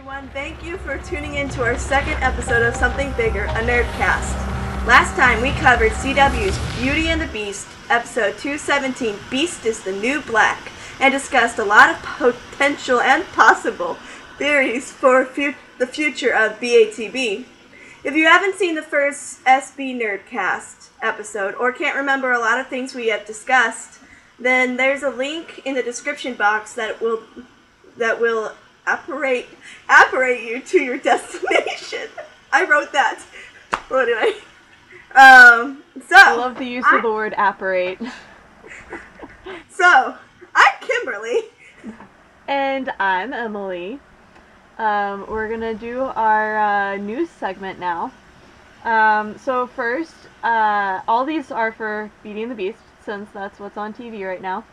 everyone. Thank you for tuning in to our second episode of Something Bigger, a Nerdcast. Last time we covered CW's Beauty and the Beast, episode 217, Beast is the New Black, and discussed a lot of potential and possible theories for the future of BATB. If you haven't seen the first SBNerdcast episode, or can't remember a lot of things we have discussed, then there's a link in the description box that will apparate you to your destination. I wrote that. Well, anyway. I love the use of the word apparate. So, I'm Kimberly. And I'm Emily. We're gonna do our news segment now. So first, all these are for Beauty and the Beast, since that's what's on TV right now.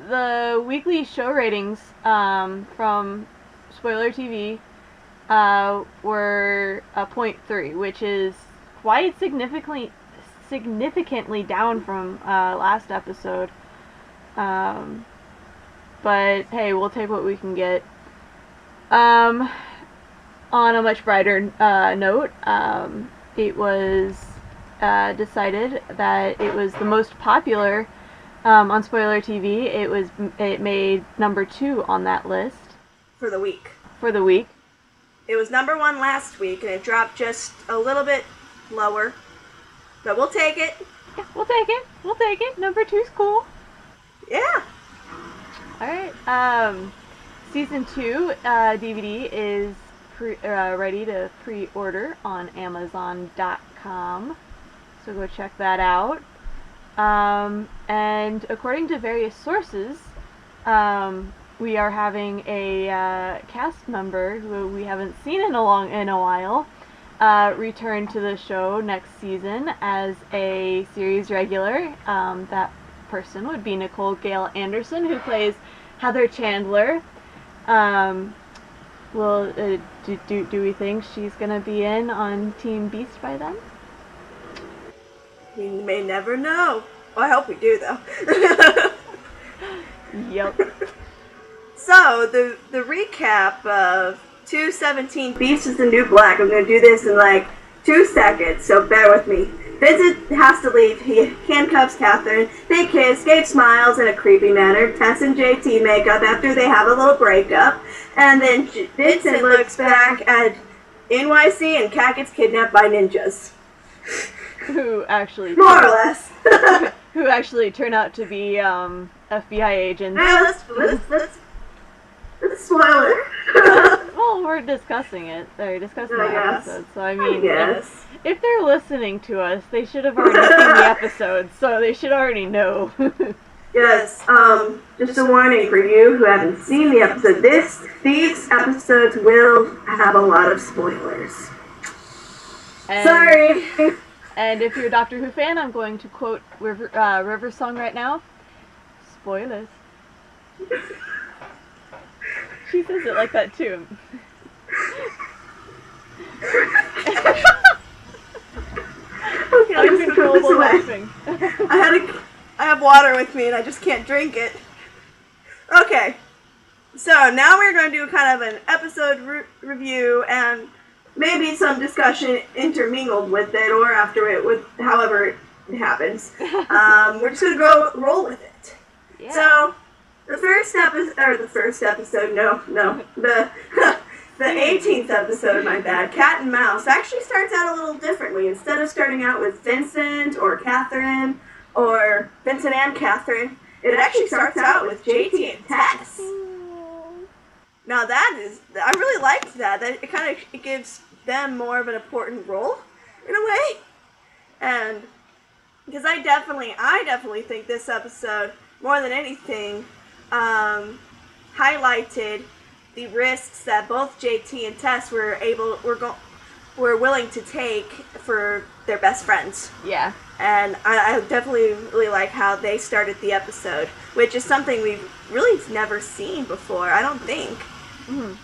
The weekly show ratings from Spoiler TV were 0.3, which is quite significantly down from last episode. But hey, we'll take what we can get. On a much brighter note, it was decided that it was the most popular on Spoiler TV. It made number 2 on that list. For the week. It was number 1 last week, and it dropped just a little bit lower. But we'll take it. Yeah, we'll take it. Number 2's cool. Yeah. Alright. Season 2 DVD is ready to pre-order on Amazon.com. So go check that out. And according to various sources, we are having a cast member who we haven't seen in a while return to the show next season as a series regular. That person would be Nicole Gale Anderson, who plays Heather Chandler. Do we think she's gonna be in on Team Beast by then? We may never know. Well, I hope we do, though. Yep. So, the recap of 217 Beast is the New Black. I'm going to do this in like 2 seconds, so bear with me. Vincent has to leave. He handcuffs Catherine. They kiss. Gabe smiles in a creepy manner. Tess and JT make up after they have a little breakup. And then Vincent looks back at NYC, and Kat gets kidnapped by ninjas. Who actually... More or less. Who actually turn out to be FBI agents. Let's spoiler. Well, we're discussing it. They're discussing the episode, so I mean, if they're listening to us, they should have already seen the episode, so they should already know. Yes, just a warning for you who haven't seen the episode. These episodes will have a lot of spoilers. Sorry! And if you're a Doctor Who fan, I'm going to quote River's song right now. Spoilers. She says it like that too. Okay, I'm just gonna put this away. Laughing. I have water with me and I just can't drink it. Okay, so now we're going to do kind of an episode review and maybe some discussion intermingled with it or after it, with however it happens. We're just going to roll with it. Yeah. So, the 18th episode, my bad, Cat and Mouse, actually starts out a little differently. Instead of starting out with Vincent or Catherine, or Vincent and Catherine, it actually starts out with JT and Tess. Now I really liked that. It gives them more of an important role, in a way. And, because I definitely think this episode, more than anything, highlighted the risks that both JT and Tess were willing to take for their best friends. Yeah. And I definitely really like how they started the episode, which is something we've really never seen before, I don't think. Mm-hmm.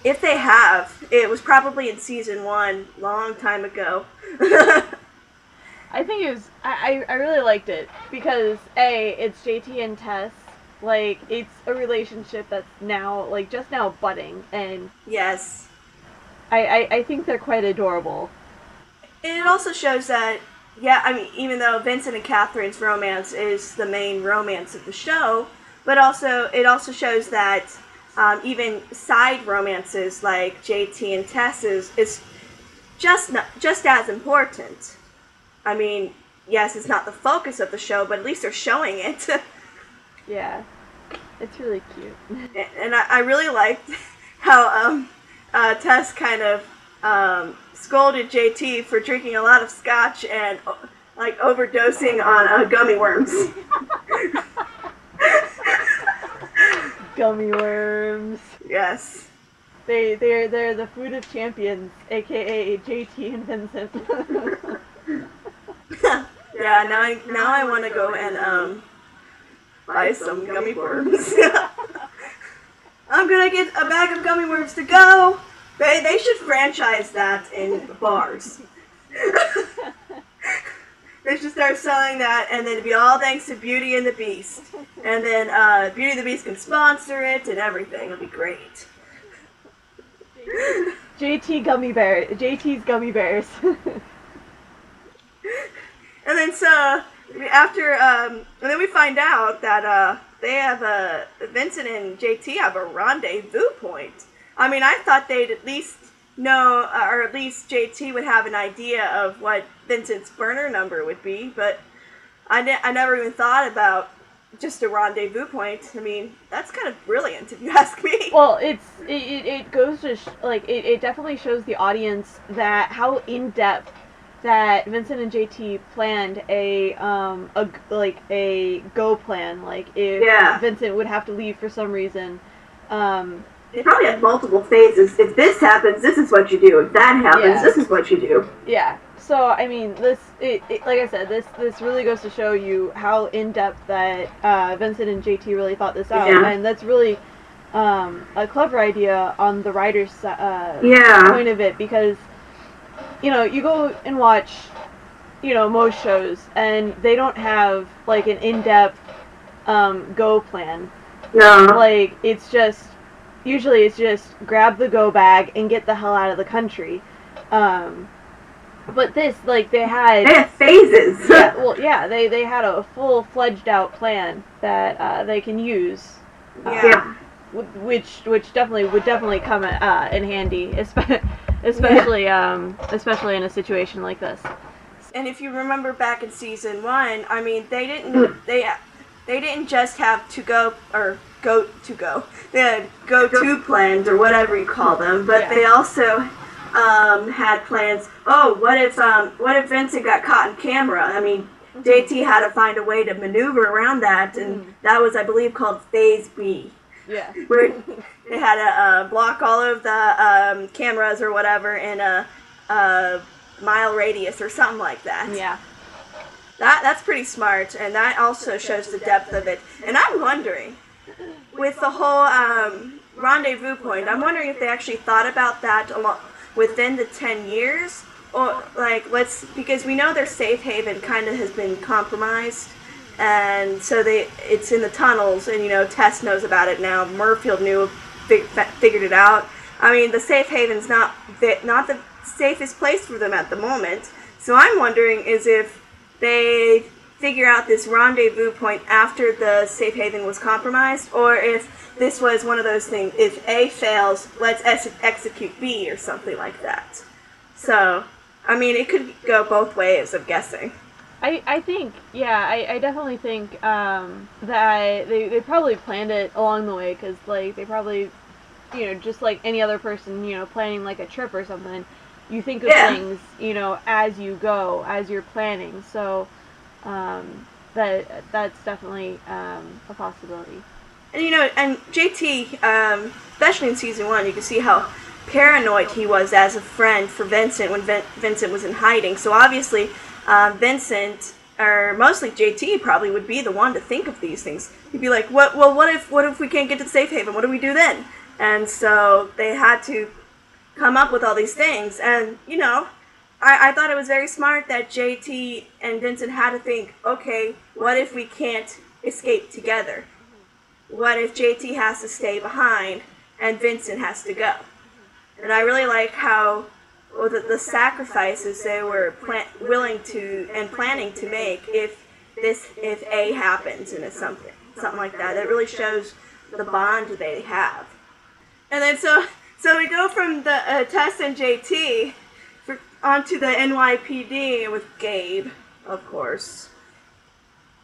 If they have, it was probably in season 1, long time ago. I think it was, I really liked it, because A, it's JT and Tess, Like, it's a relationship that's now, like, just now budding, and Yes. I think they're quite adorable. And it also shows that, yeah, I mean, even though Vincent and Catherine's romance is the main romance of the show, but it also shows that even side romances like JT and Tess's is just as important. I mean, yes, it's not the focus of the show, but at least they're showing it. Yeah, it's really cute. And I really liked how Tess kind of scolded JT for drinking a lot of scotch and like overdosing on gummy worms. Gummy worms. Yes. They're the food of champions, aka JT and Vincent. Yeah, now I want to go and buy some gummy worms. I'm gonna get a bag of gummy worms to go. They should franchise that in bars. They should start selling that, and then it'd be all thanks to Beauty and the Beast. And then Beauty and the Beast can sponsor it and everything. It'll be great. JT's gummy bears. And then so after and then we find out that they have Vincent and JT have a rendezvous point. I mean, I thought they'd at least know, or at least JT would have an idea of what Vincent's burner number would be, but I never even thought about just a rendezvous point. I mean, that's kind of brilliant, if you ask me. Well, it goes to it definitely shows the audience that how in depth that Vincent and JT planned a go plan. Like, if Vincent would have to leave for some reason. They probably had multiple phases. If this happens, this is what you do. If that happens, this is what you do. Yeah. So, I mean, like I said, this really goes to show you how in depth that Vincent and JT really thought this out, and that's really a clever idea on the writer's point of it, because you go and watch most shows, and they don't have like an in-depth go plan. No. Like, usually it's just grab the go bag and get the hell out of the country. But this, like, they had phases. They had a full-fledged out plan that they can use. Which would definitely come in handy, especially in a situation like this. And if you remember back in season 1, I mean, they didn't just have they had go-to plans or whatever you call them, but they also had plans. Oh, what if Vincent got caught in camera? I mean, JT had to find a way to maneuver around that, and that was, I believe, called Phase B. Yeah. Where they had to block all of the cameras or whatever in a mile radius or something like that. Yeah. That's pretty smart, and that also shows the depth of it. And I'm wondering, with the whole rendezvous point, I'm wondering if they actually thought about that within the 10 years, or because we know their safe haven kind of has been compromised, and so it's in the tunnels, and Tess knows about it now. Murfield figured it out. I mean, the safe haven's not the safest place for them at the moment. So I'm wondering is if they figure out this rendezvous point after the safe haven was compromised, or if this was one of those things, if A fails, let's execute B or something like that. So, I mean, it could go both ways, I'm guessing. I think, I definitely think that they probably planned it along the way, because, like, they probably, just like any other person, planning, like, a trip or something, you think of things, as you go, as you're planning, so that's definitely a possibility. And, and JT, especially in season 1, you can see how paranoid he was as a friend for Vincent when Vincent was in hiding, so obviously Vincent, or mostly JT, probably would be the one to think of these things. He'd be like, what if we can't get to the safe haven? What do we do then? And so they had to come up with all these things. And, I thought it was very smart that JT and Vincent had to think, okay, what if we can't escape together? what if JT has to stay behind and Vincent has to go? And I really like how the sacrifices they were willing to and planning to make if A happens and it's something like that. It really shows the bond they have. And then so we go from the Tess and JT onto the NYPD with Gabe, of course.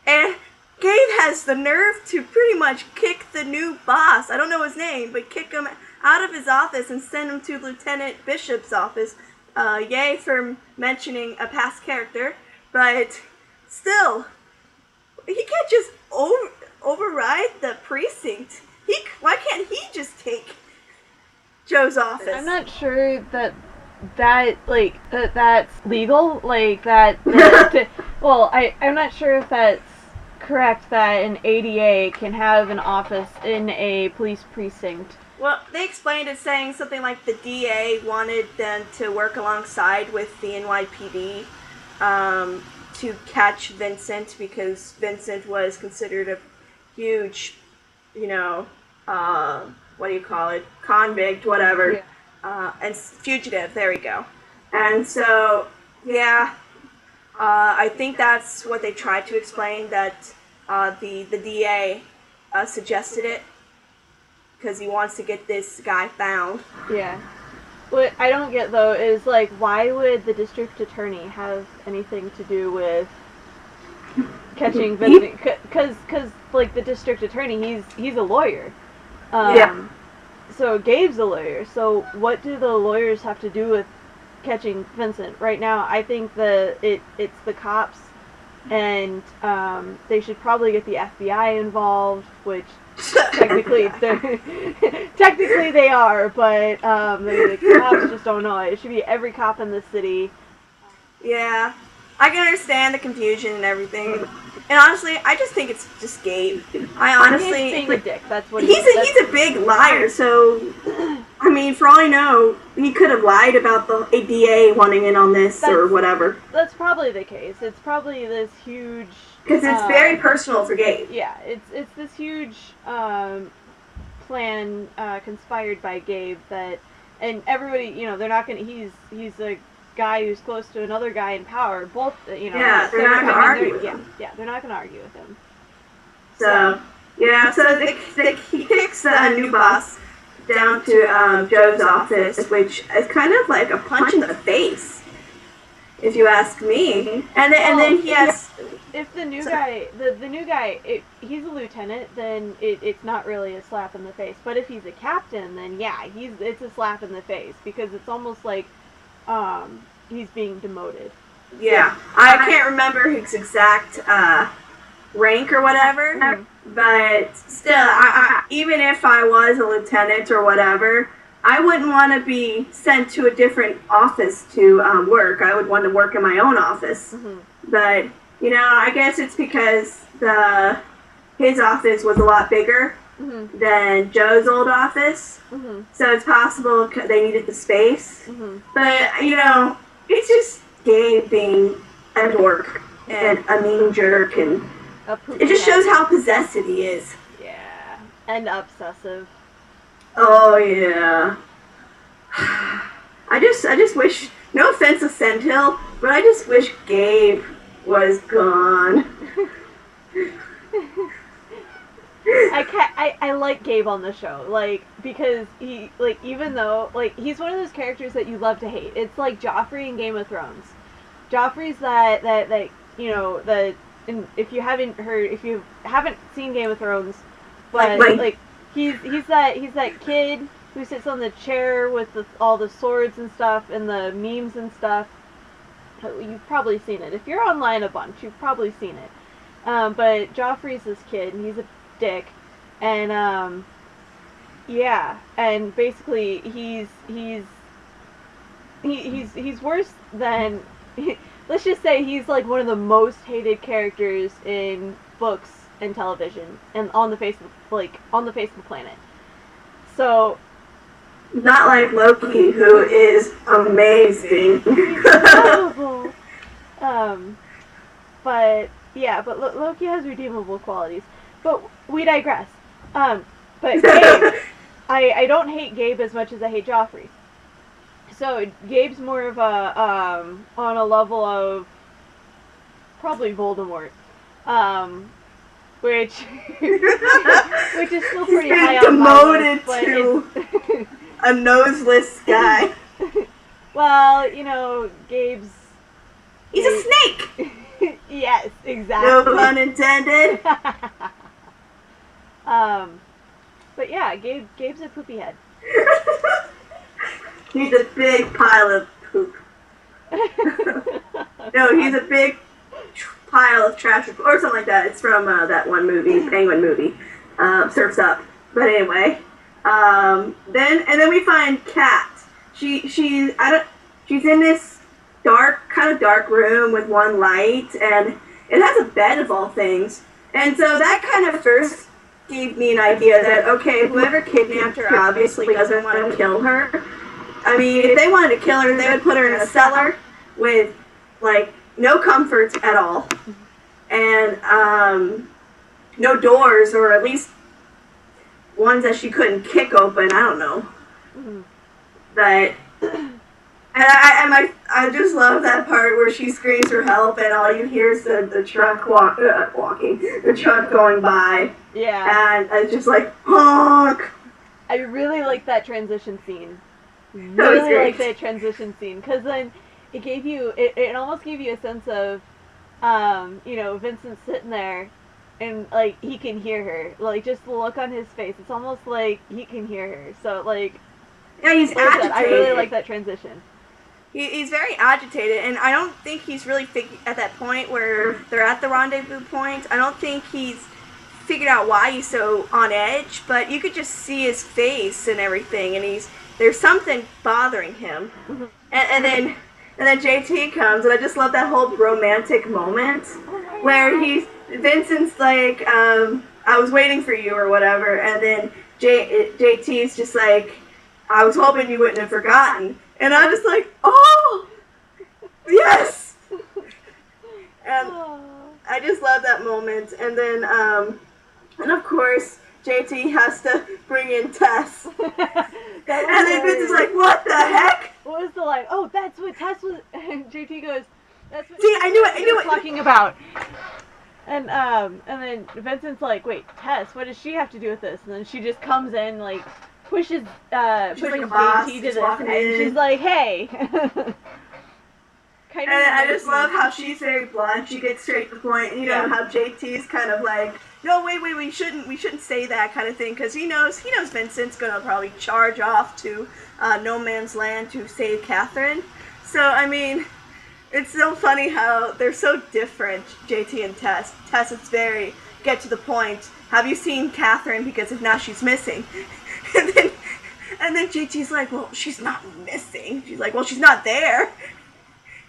And Gabe has the nerve to pretty much kick the new boss, I don't know his name, but kick him out of his office and send him to Lieutenant Bishop's office. Yay for mentioning a past character, but still, he can't just override the precinct. Why can't he just take Joe's office? I'm not sure that's legal. Well, I'm not sure if that's correct that an ADA can have an office in a police precinct. Well, they explained it saying something like the DA wanted them to work alongside with the NYPD to catch Vincent because Vincent was considered a huge, convict, whatever, and fugitive, there we go. And so, I think that's what they tried to explain, that the DA suggested it because he wants to get this guy found. Yeah. What I don't get, though, is, why would the district attorney have anything to do with catching Vincent? Because the district attorney, he's a lawyer. So Gabe's a lawyer. So what do the lawyers have to do with catching Vincent? Right now, I think it's the cops, and they should probably get the FBI involved, which technically they are, but the cops just don't know it. It should be every cop in the city. Yeah, I can understand the confusion and everything. And honestly, I just think it's just Gabe. He's being a dick. That's what he's a big liar. So, I mean, for all I know, he could have lied about the ADA wanting in on this or whatever. That's probably the case. It's probably this huge. Because it's very personal for Gabe. Yeah, it's this huge plan conspired by Gabe and everybody, they're not gonna. He's a guy who's close to another guy in power. Both, Yeah, they're not gonna argue with him. Yeah, they're not gonna argue with him. So he kicks the new boss down to Joe's office, which is kind of like a punch in the face, if you ask me. And then he has. If the new guy, he's a lieutenant, then it's not really a slap in the face. But if he's a captain, then it's a slap in the face because it's almost like he's being demoted. Yeah, I can't remember his exact rank or whatever, but still, I even if I was a lieutenant or whatever, I wouldn't want to be sent to a different office to work. I would want to work in my own office. Mm-hmm. But I guess it's because his office was a lot bigger than Joe's old office, so it's possible they needed the space. But it's just Gabe being a dork and a mean jerk, and it just shows how possessive he is. Yeah, and obsessive. Oh yeah. I just wish. No offense to Sandhill, but I just wish Gabe was gone. I like Gabe on the show, because he, even though, he's one of those characters that you love to hate. It's like Joffrey in Game of Thrones. Joffrey's that and if you haven't seen Game of Thrones, but, he's that kid who sits on the chair with all the swords and stuff, and the memes and stuff. You've probably seen it. If you're online a bunch, you've probably seen it. But Joffrey's this kid, and he's a dick, and and basically he's worse than. Let's just say he's one of the most hated characters in books and television, and on the face of the planet. So. Not like Loki, who is amazing. He's incredible. But Loki has redeemable qualities. But we digress. But Gabe, I don't hate Gabe as much as I hate Joffrey. So Gabe's more of a on a level of probably Voldemort, which which is still pretty high on my list, demoted to a noseless guy. Well, Gabe's... He's a snake! Yes, exactly. No pun intended. But yeah, Gabe's a poopy head. He's a big pile of poop. No, he's a big pile of trash, or something like that. It's from that one movie, Penguin movie, Surf's Up. But anyway, then we find Kat. She's in this kind of dark room with one light, and it has a bed of all things. And so that kind of first gave me an idea that, okay, whoever kidnapped her obviously doesn't want to kill her. I mean, if they wanted to kill her, they would put her in a cellar with, like, no comforts at all. And, no doors, or at least ones that she couldn't kick open, I don't know. But, and I just love that part where she screams for help, and all you hear is the truck walking, the truck going by. Yeah. And it's just like, honk! I really like that transition scene. Really like that transition scene, because then it almost gave you a sense of, Vincent sitting there, and, like, he can hear her. Like, just the look on his face, it's almost like he can hear her. So, like, yeah, he's agitated. I really like that transition. He's very agitated, and I don't think he's really at that point where they're at the rendezvous point. I don't think he's figured out why he's so on edge, but you could just see his face and everything, and there's something bothering him. Mm-hmm. And then JT comes, and I just love that whole romantic moment where Vincent's like, I was waiting for you or whatever, and then JT's just like, I was hoping you wouldn't have forgotten. And I'm just like, oh, yes! And I just love that moment. And then, and of course, JT has to bring in Tess. And then Vince is like, what the heck? What was the line? Oh, that's what Tess was... And JT goes, that's what... See, I knew it. Talking about. And then Vincent's like, wait, Tess, what does she have to do with this? And then she just comes in, like, pushes like JT to this, and she's like, hey. And I just love how she's very blunt. She gets straight to the point. And how JT's kind of like, no, wait, we shouldn't say that kind of thing, because he knows Vincent's gonna probably charge off to no man's land to save Catherine. So I mean, it's so funny how they're so different, JT and Tess. Tess is very get to the point. Have you seen Catherine? Because if not, she's missing. And then JT's like, well, she's not missing. She's like, well, she's not there.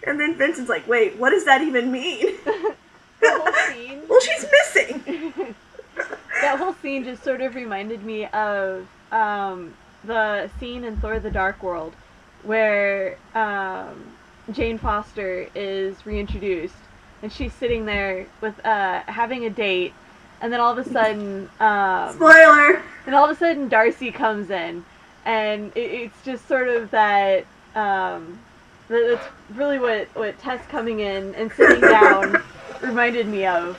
And then Vincent's like, wait, what does that even mean? The whole scene. Well, she's missing. That whole scene just sort of reminded me of the scene in Thor: The Dark World where Jane Foster is reintroduced, and she's sitting there with having a date, and then all of a sudden spoiler! And all of a sudden Darcy comes in, and it's just sort of that that's really what Tess coming in and sitting down reminded me of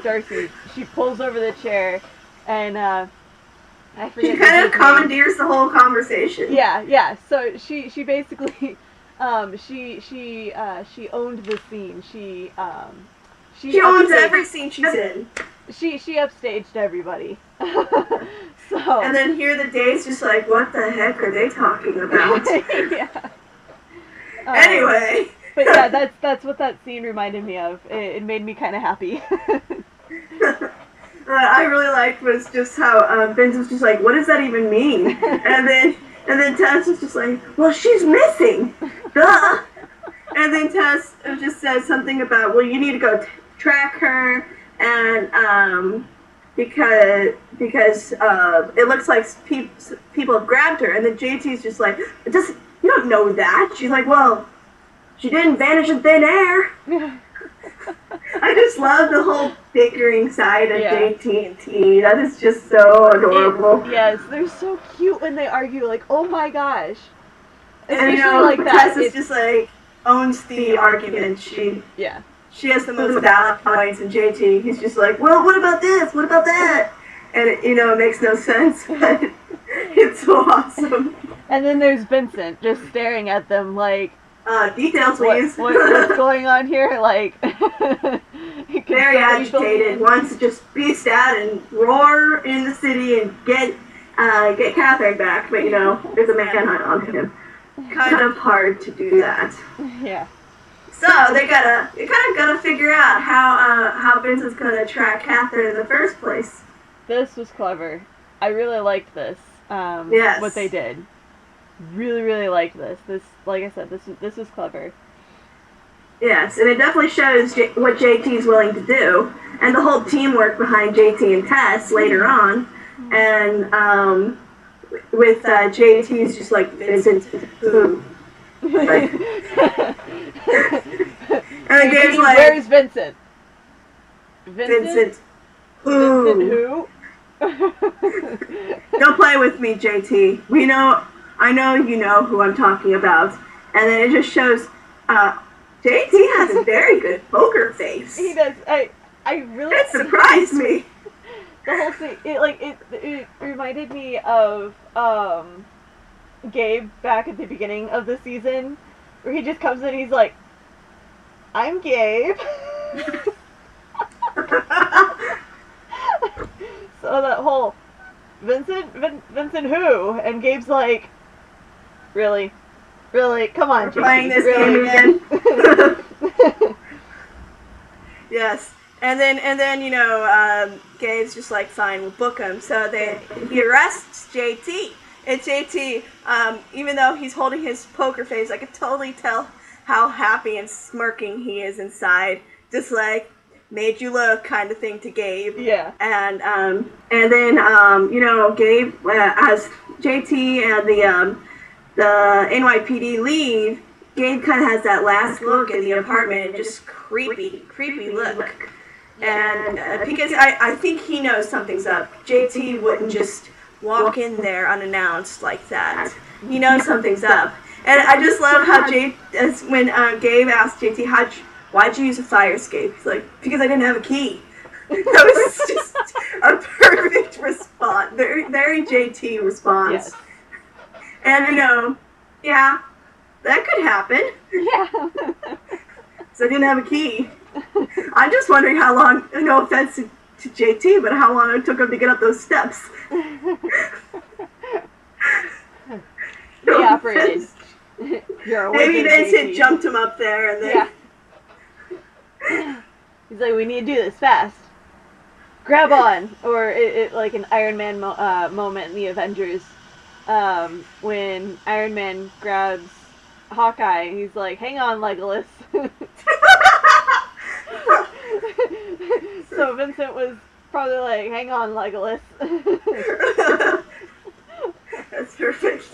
Darcy. She pulls over the chair, and I forget. She kind of commandeers the whole conversation. Yeah. So she basically she owned the scene. She owns every scene she's in. She upstaged everybody. So. And then here the Dave's just like, what the heck are they talking about? Yeah. Anyway. But yeah, that's what that scene reminded me of. It made me kind of happy. I really liked was just how Vince was just like, what does that even mean? And then Tess was just like, well, she's missing. Duh. And then Tess just says something about, well, you need to go track her, and because it looks like people have grabbed her. And then JT's just like, you don't know that. She's like, well, she didn't vanish in thin air. I just love the whole bickering side of JT and T. That is just so adorable. Yes, they're so cute when they argue. Like, oh my gosh. And like Tess is just like owns the argument. She has the most valid points, and JT, he's just like, well, what about this? What about that? And it makes no sense, but it's so awesome. And then there's Vincent just staring at them like, details, please. What's going on here? Like, very agitated, wants to just beast out and roar in the city and get Catherine back, but there's a manhunt on him. Kind of hard to do that. Yeah. So they kind of gotta figure out how Vincent's gonna track Catherine in the first place. This was clever. I really liked this. Yes. What they did. Really, really liked this. This, like I said, this was clever. Yes, and it definitely shows what JT's willing to do, and the whole teamwork behind JT and Tess later on, and with JT's just like, Vincent, who? Like, and Gabe's like, where's Vincent? Vincent, who? Vincent who? Don't play with me, JT. I know you know who I'm talking about. And then it just shows JT has a very good poker face. He does. I really. It surprised me. The whole thing, it reminded me of Gabe back at the beginning of the season, where he just comes in and he's like, I'm Gabe. So that whole Vincent who? And Gabe's like, really, come on, JT, playing this really? game again. Yes. And then Gabe's just like, fine, we'll book him. So he arrests JT. And JT, even though he's holding his poker face, I could totally tell how happy and smirking he is inside. Just like, made you look kind of thing to Gabe. Yeah. And then Gabe, as JT and the NYPD leave, Gabe kind of has that last look in the apartment, and just creepy look. And because I think he knows something's up. JT wouldn't just walk in there unannounced like that. He knows something's up. And I just love how when Gabe asked JT, why'd you use a fire escape? He's like, because I didn't have a key. That was just a perfect response. Very, very JT response. Yes. And, yeah, that could happen. Yeah. So I didn't have a key. I'm just wondering how long, no offense to JT, but how long it took him to get up those steps. He operated. Maybe Vincent jumped him up there and then... Yeah. He's like, we need to do this fast. Grab on! Or it like an Iron Man moment in the Avengers. When Iron Man grabs Hawkeye, he's like, hang on, Legolas. So Vincent was probably like, hang on, Legolas. That's perfect.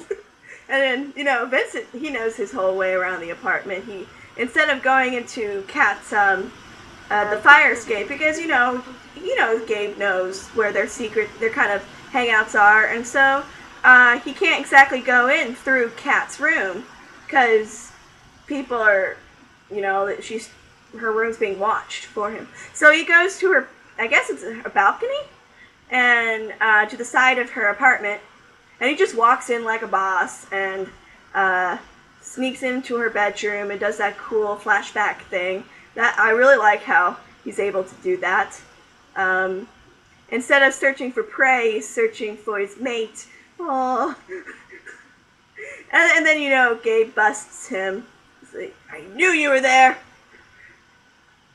And then, Vincent, he knows his whole way around the apartment. He, instead of going into Kat's, the fire escape, because, Gabe knows where their kind of hangouts are, and so, he can't exactly go in through Kat's room, because people are, her room's being watched for him. So he goes to her, I guess it's a balcony, and to the side of her apartment, and he just walks in like a boss, and sneaks into her bedroom and does that cool flashback thing. That I really like how he's able to do that. Instead of searching for prey, he's searching for his mate. Aww. And then, Gabe busts him. He's like, I knew you were there!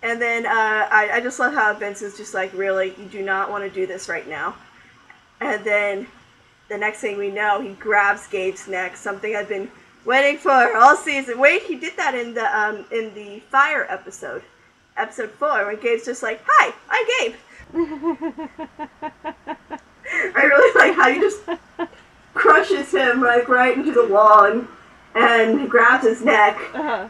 And then I just love how Vince is just like, really, you do not want to do this right now. And then the next thing we know, he grabs Gabe's neck, something I've been waiting for all season. Wait, he did that in the fire episode 4, when Gabe's just like, hi, I'm Gabe. I really like how he just crushes him like right into the wall and grabs his neck. Uh-huh.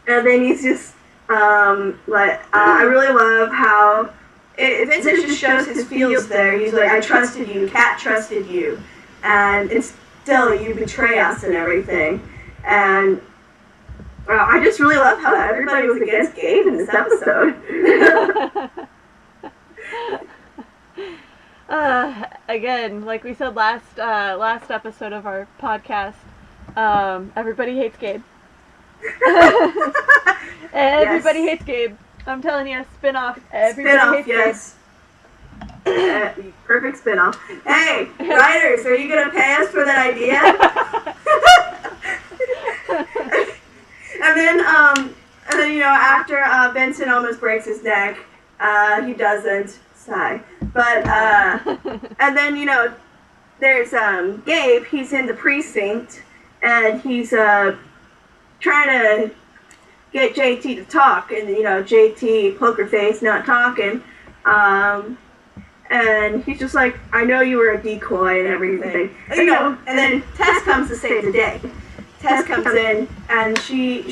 And then he's just I really love how Vincent just shows his feels there. He's like, I trusted you, Kat trusted you, and it's still you betray us and everything. And I just really love how everybody was against Gabe in this episode. Again, like we said last episode of our podcast, everybody hates Gabe. Everybody hates Gabe. I'm telling you, spin-off. Everybody hates yes. Gabe. Perfect spin-off. Hey, writers, are you going to pay us for that idea? and then, after Vincent almost breaks his neck, he doesn't. Sigh. But, and then, there's Gabe. He's in the precinct, and he's trying to get JT to talk, and JT, poker face, not talking, and he's just like, I know you were a decoy and everything, and then Tess comes to save the day. Tess comes in, and she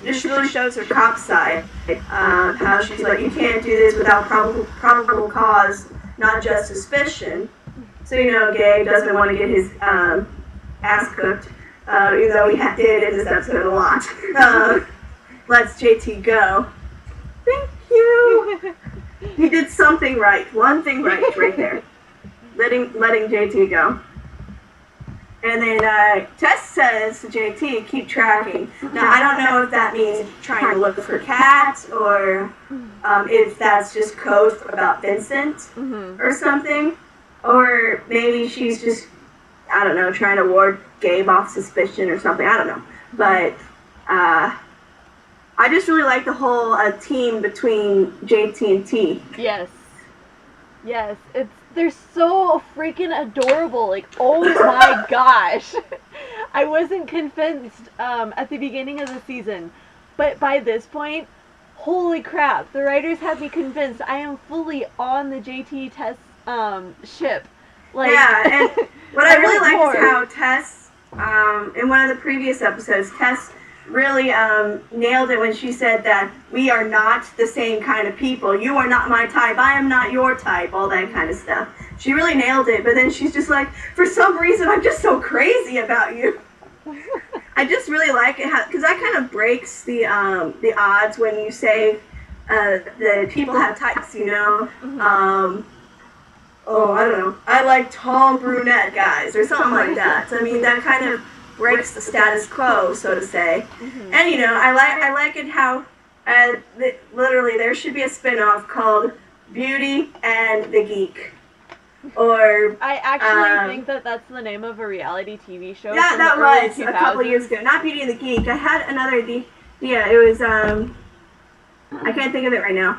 really shows her cop side, how she's like, you can't do this without probable cause, not just suspicion. So Gabe doesn't want to get his ass cooked, even though he did in this episode a lot. Lets JT go. Thank you. He did something right. One thing right there. Letting JT go. And then Tess says to JT, keep tracking. Now, I don't know if that means trying to look for Kat or if that's just code about Vincent or something. Or maybe she's just, I don't know, trying to ward Gabe off suspicion or something. I don't know. But I just really like the whole team between JT and T. Yes. They're so freaking adorable. Like, oh my gosh. I wasn't convinced at the beginning of the season. But by this point, holy crap. The writers have me convinced. I am fully on the JT Tess ship. Like, yeah, and what I really like is how Tess, in one of the previous episodes, Tess really nailed it when she said that we are not the same kind of people. You are not my type. I am not your type. All that kind of stuff. She really nailed it. But then she's just like, for some reason, I'm just so crazy about you. I just really like it because that kind of breaks the odds when you say that people have types. Oh, I don't know. I like tall brunette guys or something like that. So, I mean, that kind of breaks the status quo, so to say. And I like it how literally there should be a spin-off called Beauty and the Geek. Or I actually think that's the name of a reality TV show. Yeah, that was a couple years ago. Not Beauty and the Geek. I had another idea. It was I can't think of it right now.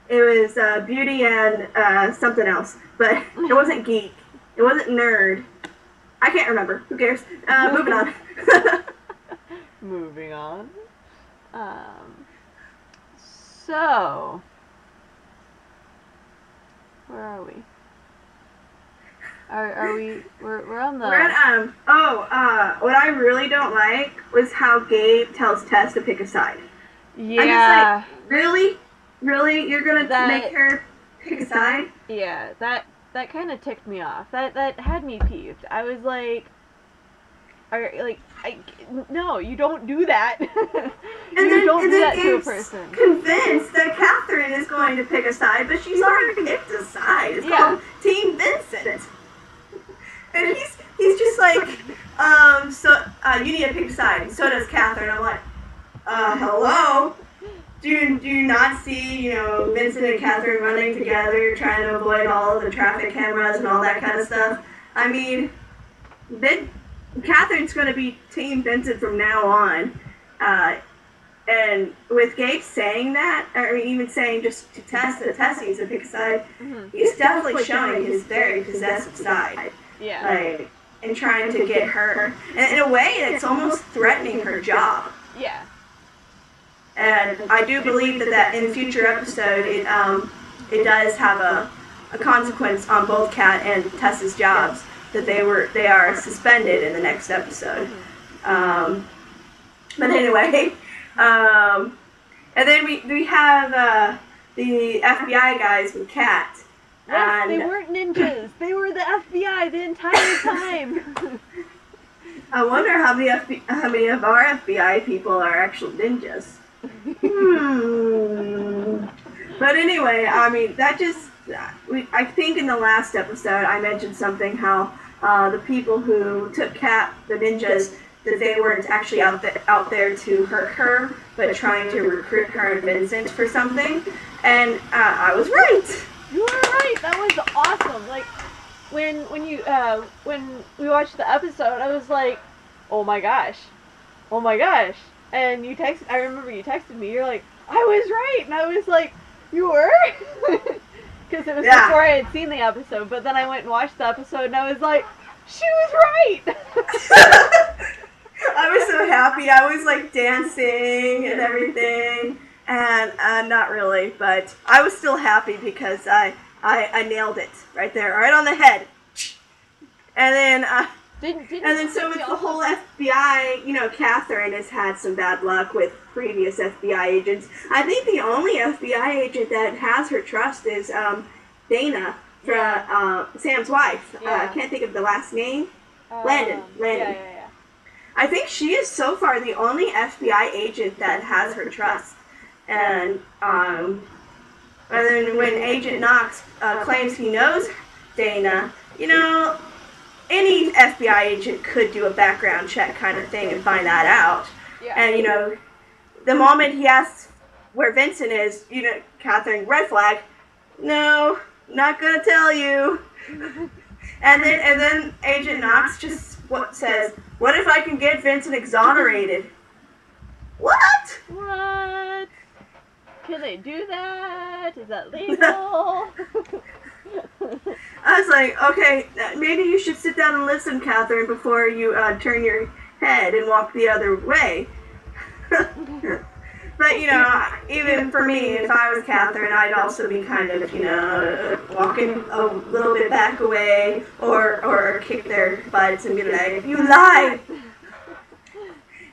It was Beauty and something else, but it wasn't Geek. It wasn't Nerd. I can't remember. Who cares? Moving on. Moving on. So, where are we? Are we? We're on the. We're at what I really don't like was how Gabe tells Tess to pick a side. Yeah. I'm just like, really, you're gonna make her pick a side? Yeah, that kind of ticked me off. That had me peeved. I was like, no, you don't do that. You don't do that to a person. Convinced that Catherine is going to pick a side, but she's already picked a side. It's called Team Vincent. And he's just like, you need to pick a side. And so does Catherine. I'm like, hello? Do you not see, Vincent and Catherine running together, trying to avoid all of the traffic cameras and all that kind of stuff? I mean, Catherine's going to be Team Vincent from now on. And with Gabe saying that, or even saying just to Tess that Tess needs to pick a side, he's definitely showing his very possessive side. Yeah. Like, and trying to get her, in a way that's almost threatening her job. Yeah. And I do believe that in future episode, it does have a consequence on both Kat and Tess's jobs, that they are suspended in the next episode. But anyway, And then we have the FBI guys with Kat. Yes, and they weren't ninjas. They were the FBI the entire time. I wonder how many of our FBI people are actual ninjas. But anyway, I mean, that just, I think in the last episode I mentioned something how the people who took Kat, the ninjas, that they weren't actually out there to hurt her, but trying to recruit her and Vincent for something. And I was right. You were right. That was awesome. Like, when we watched the episode, I was like, oh my gosh. And I remember you texted me. You're like, I was right, and I was like, you were? Because it was before I had seen the episode. But then I went and watched the episode, and I was like, she was right. I was so happy. I was like dancing and everything, and not really, but I was still happy because I nailed it right there, right on the head. And then so with the whole FBI, Catherine has had some bad luck with previous FBI agents. I think the only FBI agent that has her trust is Dana, Sam's wife. I can't think of the last name. Landon. Yeah. I think she is so far the only FBI agent that has her trust. And then when Agent Knox claims he knows Dana, any FBI agent could do a background check kind of thing and find that out. Yeah. And, the moment he asks where Vincent is, Catherine, red flag, no, not gonna tell you. And then Agent Knox just says, what if I can get Vincent exonerated? What? What? Can they do that? Is that legal? I was like, okay, maybe you should sit down and listen, Catherine, before you turn your head and walk the other way. But, even for me, if I was Catherine, I'd also be kind of, walking a little bit back away or kick their butts and be like, you lied!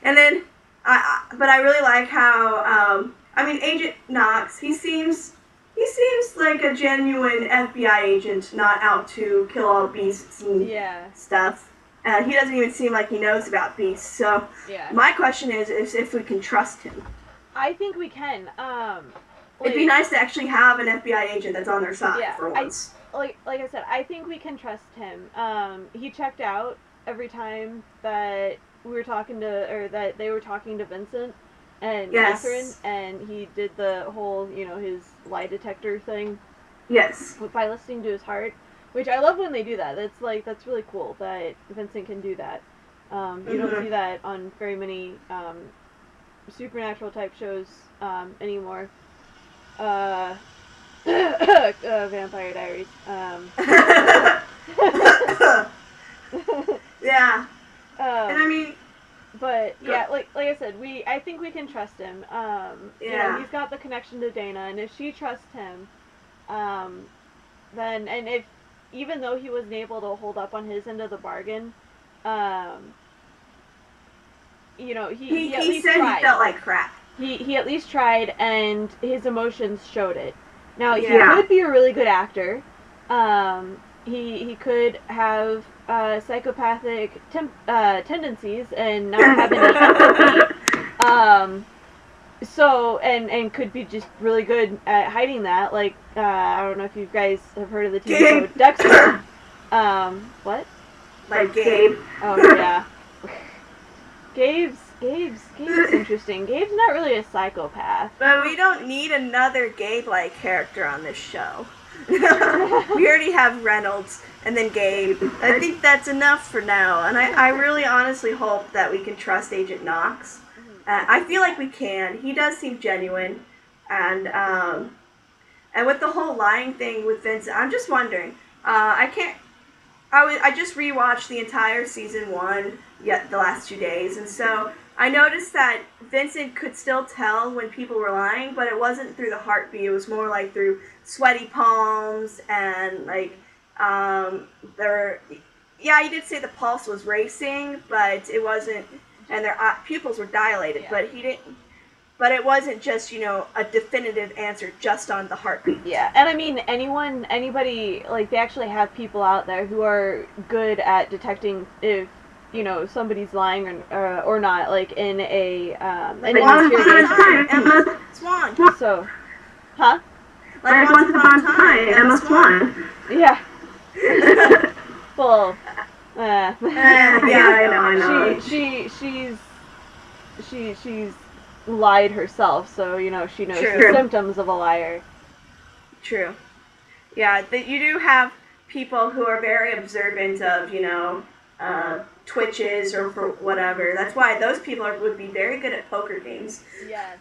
And then, but I really like how, Agent Knox, he seems like a genuine FBI agent, not out to kill all beasts and stuff. He doesn't even seem like he knows about beasts. So my question is if we can trust him. I think we can. It'd be nice to actually have an FBI agent that's on their side for once. Like I said, I think we can trust him. He checked out every time that we were talking that they were talking to Vincent and Catherine, and he did the whole, his lie detector thing. Yes. By listening to his heart, which I love when they do that. That's really cool that Vincent can do that. You don't see that on very many supernatural type shows anymore. Vampire Diaries. Yeah. And but like I said, I think we can trust him. He's got the connection to Dana, and if she trusts him, then if even though he wasn't able to hold up on his end of the bargain, he at least said tried. He felt like crap. He at least tried, and his emotions showed it. Now, he could be a really good actor. He could have psychopathic tendencies and not have any empathy. So, and could be just really good at hiding that. Like, I don't know if you guys have heard of the TV show Dexter. What? Like Gabe. Oh, yeah. Gabe's interesting. Gabe's not really a psychopath. But we don't need another Gabe-like character on this show. We already have Reynolds and then Gabe. I think that's enough for now. And I really honestly hope that we can trust Agent Knox. I feel like we can. He does seem genuine. And with the whole lying thing with Vincent, I'm just wondering. I just rewatched the entire season 1 the last 2 days, and so I noticed that Vincent could still tell when people were lying, but it wasn't through the heartbeat. It was more like through sweaty palms and like he did say the pulse was racing, but it wasn't, and their pupils were dilated, but he didn't. but it wasn't just, a definitive answer just on the heartbeat. Yeah, and I mean, anybody, like, they actually have people out there who are good at detecting if, somebody's lying or not, like, in a, like, in once a upon a time, mysterious Emma Swan. So, huh? Like, once upon a time, Emma Swan. Yeah. Well, yeah, I know. She's lied herself, so she knows True. the symptoms of a liar. True. Yeah, you do have people who are very observant of twitches or for whatever. That's why those people would be very good at poker games. Yes.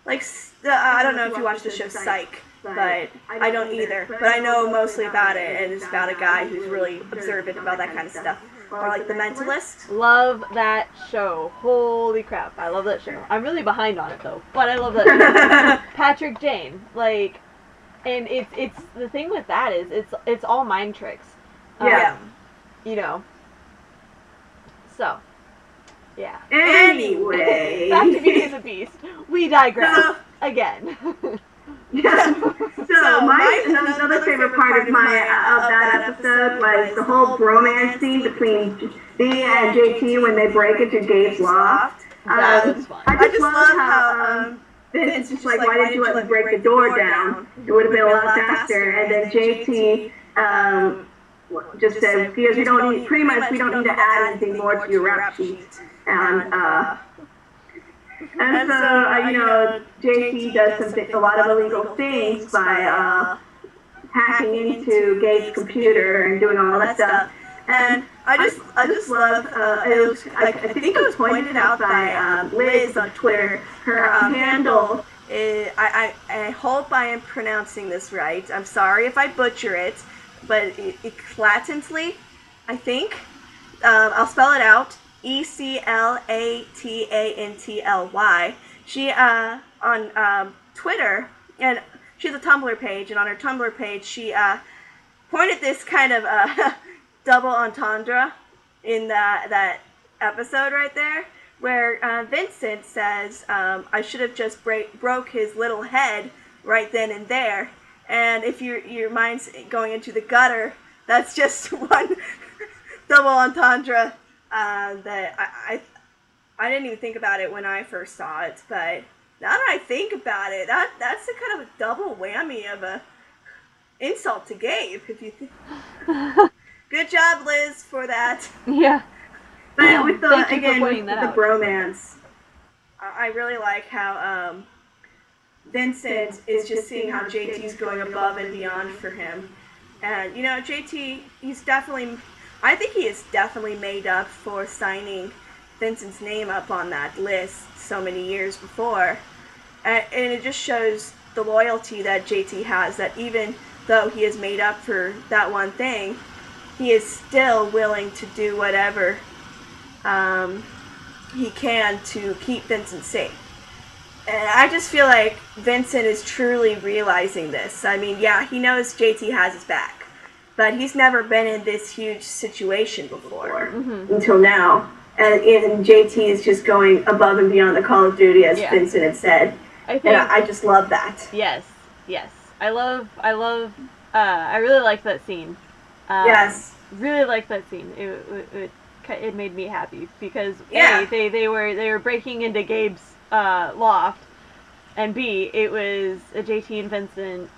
Like, I don't know if you watch the show Psych, but I don't either. But I know mostly about it, and it's about a guy who's really observant about that kind of stuff. Or like The Mentalist. Love that show. Holy crap, I love that show. I'm really behind on it though, but I love that show. Patrick Jane, like, and it's the thing with that is it's all mind tricks. Yeah. So. Yeah. Anyway. Back to Beauty and the Beast. We digress. Again. Yeah. So another favorite part of that episode was the whole bromance scene between B and JT when they break into Gabe's loft. That was fun. I just love how Vince is just like, why didn't you let me break the door down? It would have been a lot faster. And then JT just said, because we don't need to add anything more to your rap sheet. And so, JT does a lot of illegal things by hacking into Gabe's computer and doing all that stuff. And I just love, I think it was pointed out by Liz on Twitter. Her handle is, I hope I am pronouncing this right. I'm sorry if I butcher it, but eclatantly, I think. I'll spell it out. ECLATANTLY. She on Twitter, and she has a Tumblr page, and on her Tumblr page she pointed this kind of double entendre in that episode right there, where Vincent says, I should have just broke his little head right then and there. And if your mind's going into the gutter, that's just one double entendre that I didn't even think about it when I first saw it, but now that I think about it, that's a kind of a double whammy of a insult to Gabe. If you good job, Liz, for that. Yeah. But with the bromance, I really like how Vincent is just seeing how JT's going above and beyond for him, and JT, I think he is definitely made up for signing Vincent's name up on that list so many years before. And it just shows the loyalty that JT has, that even though he is made up for that one thing, he is still willing to do whatever he can to keep Vincent safe. And I just feel like Vincent is truly realizing this. I mean, yeah, he knows JT has his back, but he's never been in this huge situation before until now. And JT is just going above and beyond the Call of Duty, as Vincent had said. I just love that. Yes. I really like that scene. Yes. Really like that scene. It made me happy because A, they were breaking into Gabe's loft, and B, it was a JT and Vincent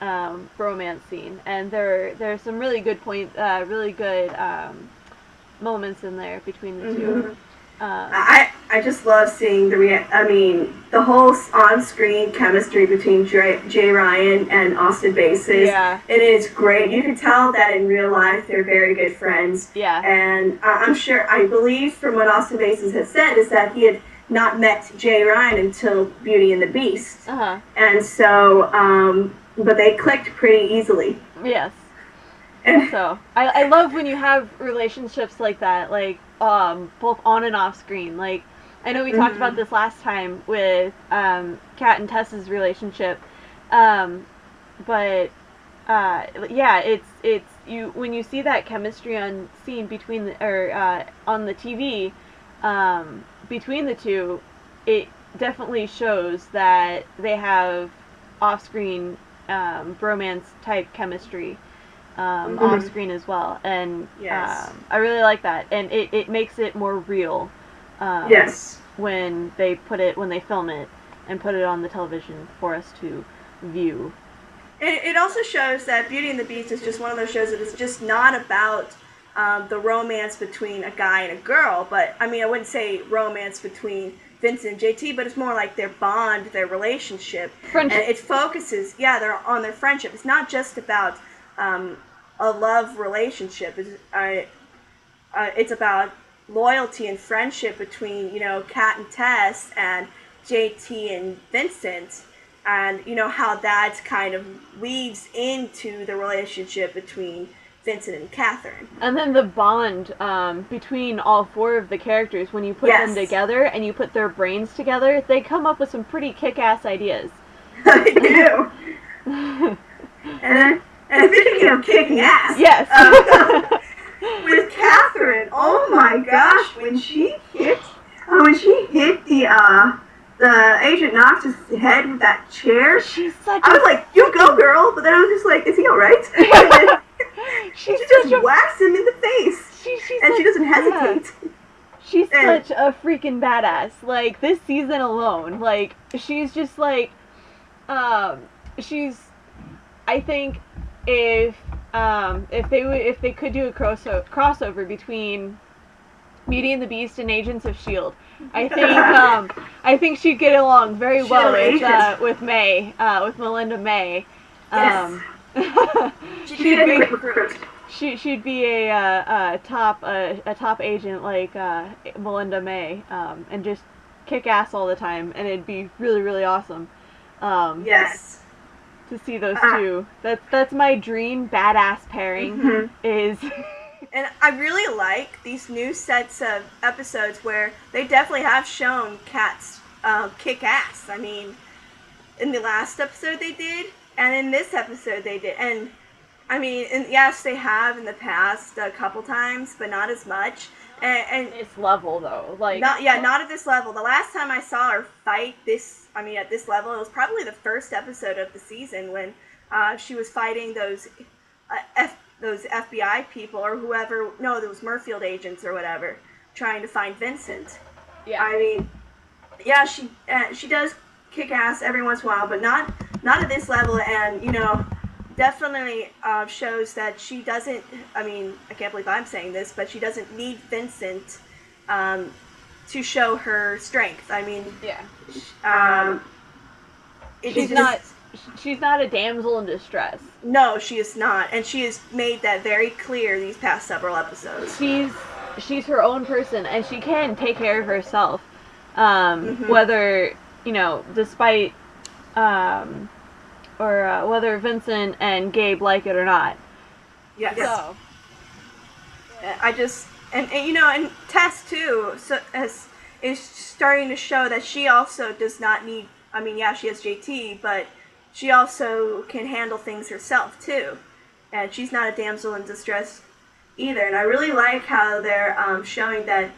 bromance scene, and there's some really good moments in there between the two. I just love seeing the whole on-screen chemistry between Jay Ryan and Austin Bases. Yeah. It is great. You can tell that in real life they're very good friends. Yeah. And I believe from what Austin Bases has said is that he had not met Jay Ryan until Beauty and the Beast. Uh-huh. And so, but they clicked pretty easily. Yes. So, I love when you have relationships like that, like, both on and off screen. Like, I know we talked about this last time with, Kat and Tess's relationship, but, yeah, it's, when you see that chemistry on scene between on the TV, between the two, definitely shows that they have off-screen bromance type chemistry off-screen as well, and Yes. I really like that, and it makes it more real. Yes. When they film it and put it on the television for us to view. It also shows that Beauty and the Beast is just one of those shows that is just not about the romance between a guy and a girl, but, I mean, I wouldn't say romance between Vincent and JT, but it's more like their bond, their relationship. Friendship. And it focuses, they're on their friendship. It's not just about a love relationship. It's about loyalty and friendship between, Kat and Tess and JT and Vincent, and, how that kind of leads into the relationship between Vincent and Catherine. And then the bond between all four of the characters, when you put them together and you put their brains together, they come up with some pretty kick-ass ideas. They do. and speaking of kicking ass, yes. With Catherine, oh my gosh, when she hit the Agent Knox's head with that chair, I was like, you go, girl, but then I was just like, is he alright? She just whacks him in the face, she doesn't hesitate. Yeah. She's such a freaking badass. Like, this season alone, like, she's just like, I think if they could do a crossover between Beauty and the Beast and Agents of S.H.I.E.L.D., I think she'd get along very well with May, with Melinda May. Yes. She'd be a top agent like Melinda May, and just kick ass all the time, and it'd be really, really awesome. Yes. To see those two. That's my dream badass pairing is. And I really like these new sets of episodes where they definitely have shown Kat's kick ass. I mean, in the last episode they did, and in this episode they did. And I mean, yes, they have in the past a couple times, but not as much. And this level though, like not at this level. The last time I saw her fight at this level, it was probably the first episode of the season when she was fighting those FBI people or whoever. No, those Murfield agents or whatever, trying to find Vincent. Yeah. I mean, yeah, she does kick ass every once in a while, but not at this level. And definitely shows that she doesn't, I mean, I can't believe I'm saying this, but she doesn't need Vincent to show her strength. I mean, yeah. She's not a damsel in distress. No, she is not, and she has made that very clear these past several episodes. She's her own person, and she can take care of herself, whether, despite, or whether Vincent and Gabe like it or not. Yes. So. I just, and Tess, too, is starting to show that she also does not need, I mean, yeah, she has JT, but she also can handle things herself, too. And she's not a damsel in distress either. And I really like how they're showing that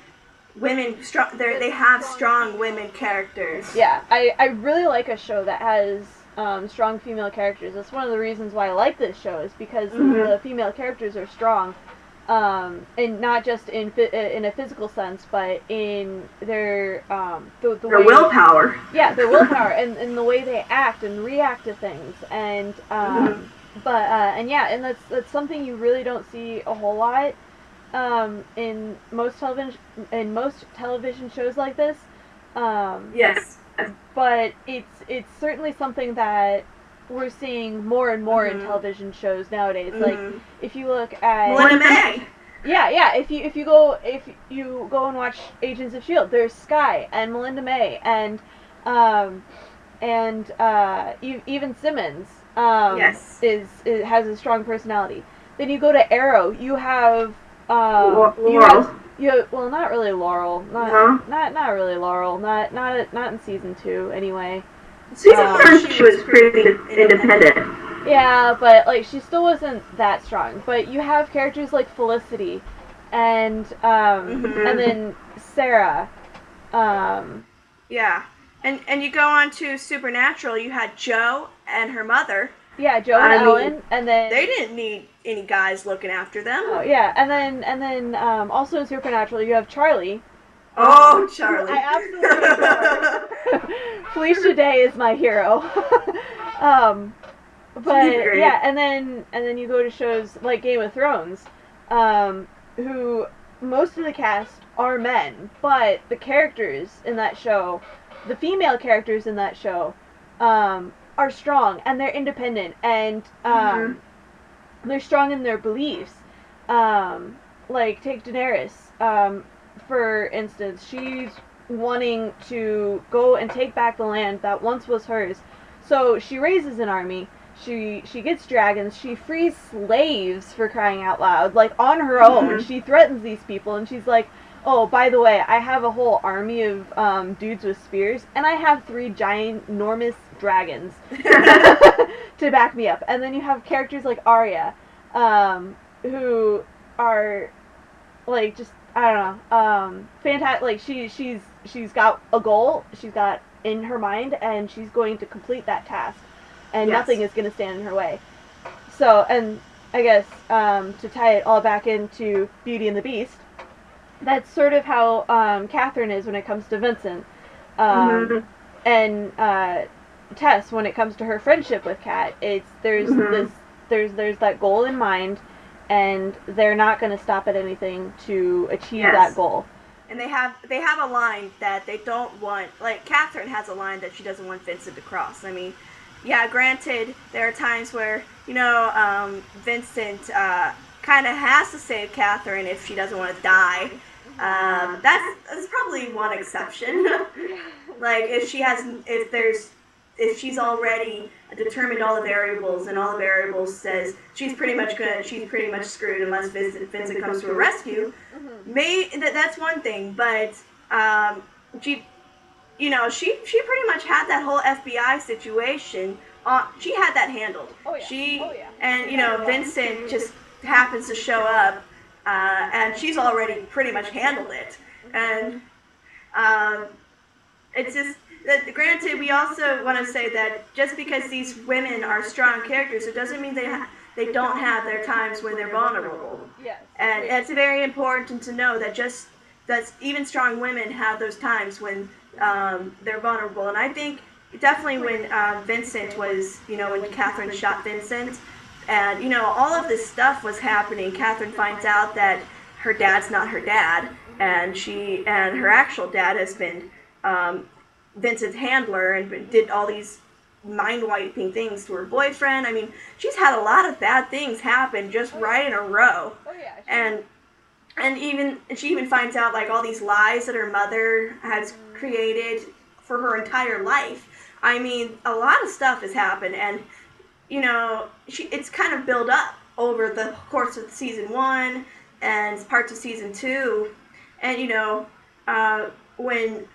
women, they have strong women characters. Yeah, I really like a show that has strong female characters. That's one of the reasons why I like this show, is because the female characters are strong, and not just in a physical sense, but in their their willpower. Yeah, their willpower and the way they act and react to things, and and that's something you really don't see a whole lot in most television shows like this. Yes. But it's certainly something that we're seeing more and more in television shows nowadays. Like, if you look at Melinda May. Yeah. If you go and watch Agents of S.H.I.E.L.D., there's Skye and Melinda May and even Simmons. Has a strong personality. Then you go to Arrow. You have Laurel. Well, not really Laurel. Not really Laurel. Not in season 2 anyway. Season 1 she was pretty independent. Yeah, but like she still wasn't that strong. But you have characters like Felicity, and then Sarah. Yeah, And you go on to Supernatural, you had Jo and her mother. Yeah, Jo and Ellen, and then they didn't need any guys looking after them. Oh yeah, and then also in Supernatural you have Charlie. Charlie! I absolutely adore. Felicia Day is my hero. But yeah, and then you go to shows like Game of Thrones, who most of the cast are men, but the characters in that show, the female characters in that show, are strong and they're independent and they're strong in their beliefs. Like take Daenerys, for instance, she's wanting to go and take back the land that once was hers. So she raises an army. She gets dragons. She frees slaves, for crying out loud, like on her own. She threatens these people, and she's like, "Oh, by the way, I have a whole army of dudes with spears, and I have 3 giant, enormous dragons to back me up." And then you have characters like Arya, who are like just I don't know, fantastic. Like she's got a goal. She's got in her mind, and she's going to complete that task. And nothing is going to stand in her way. So, and I guess to tie it all back into Beauty and the Beast, that's sort of how Catherine is when it comes to Vincent, and Tess when it comes to her friendship with Kat. It's there's that goal in mind, and they're not going to stop at anything to achieve that goal. And they have a line that they don't want. Like Catherine has a line that she doesn't want Vincent to cross. I mean. Yeah, granted, there are times where, Vincent kind of has to save Catherine if she doesn't want to die. That's probably one exception. Like, if she's already determined all the variables, and all the variables says she's pretty much screwed unless Vincent comes to her rescue, that's one thing, but she pretty much had that whole FBI situation. She had that handled. And Vincent just happens to show up, and she's already pretty much handled it. And it's just that. Granted, we also want to say that just because these women are strong characters, it doesn't mean they don't have their times when they're vulnerable. Yes. And it's very important to know that even strong women have those times when they're vulnerable. And I think definitely when Vincent was, when Catherine shot Vincent, and, all of this stuff was happening, Catherine finds out that her dad's not her dad, and her actual dad has been Vincent's handler and did all these mind-wiping things to her boyfriend. I mean, she's had a lot of bad things happen just right in a row. And she even finds out, like, all these lies that her mother has created for her entire life. I mean, a lot of stuff has happened, and, it's kind of built up over the course of season 1 and parts of season 2. And, when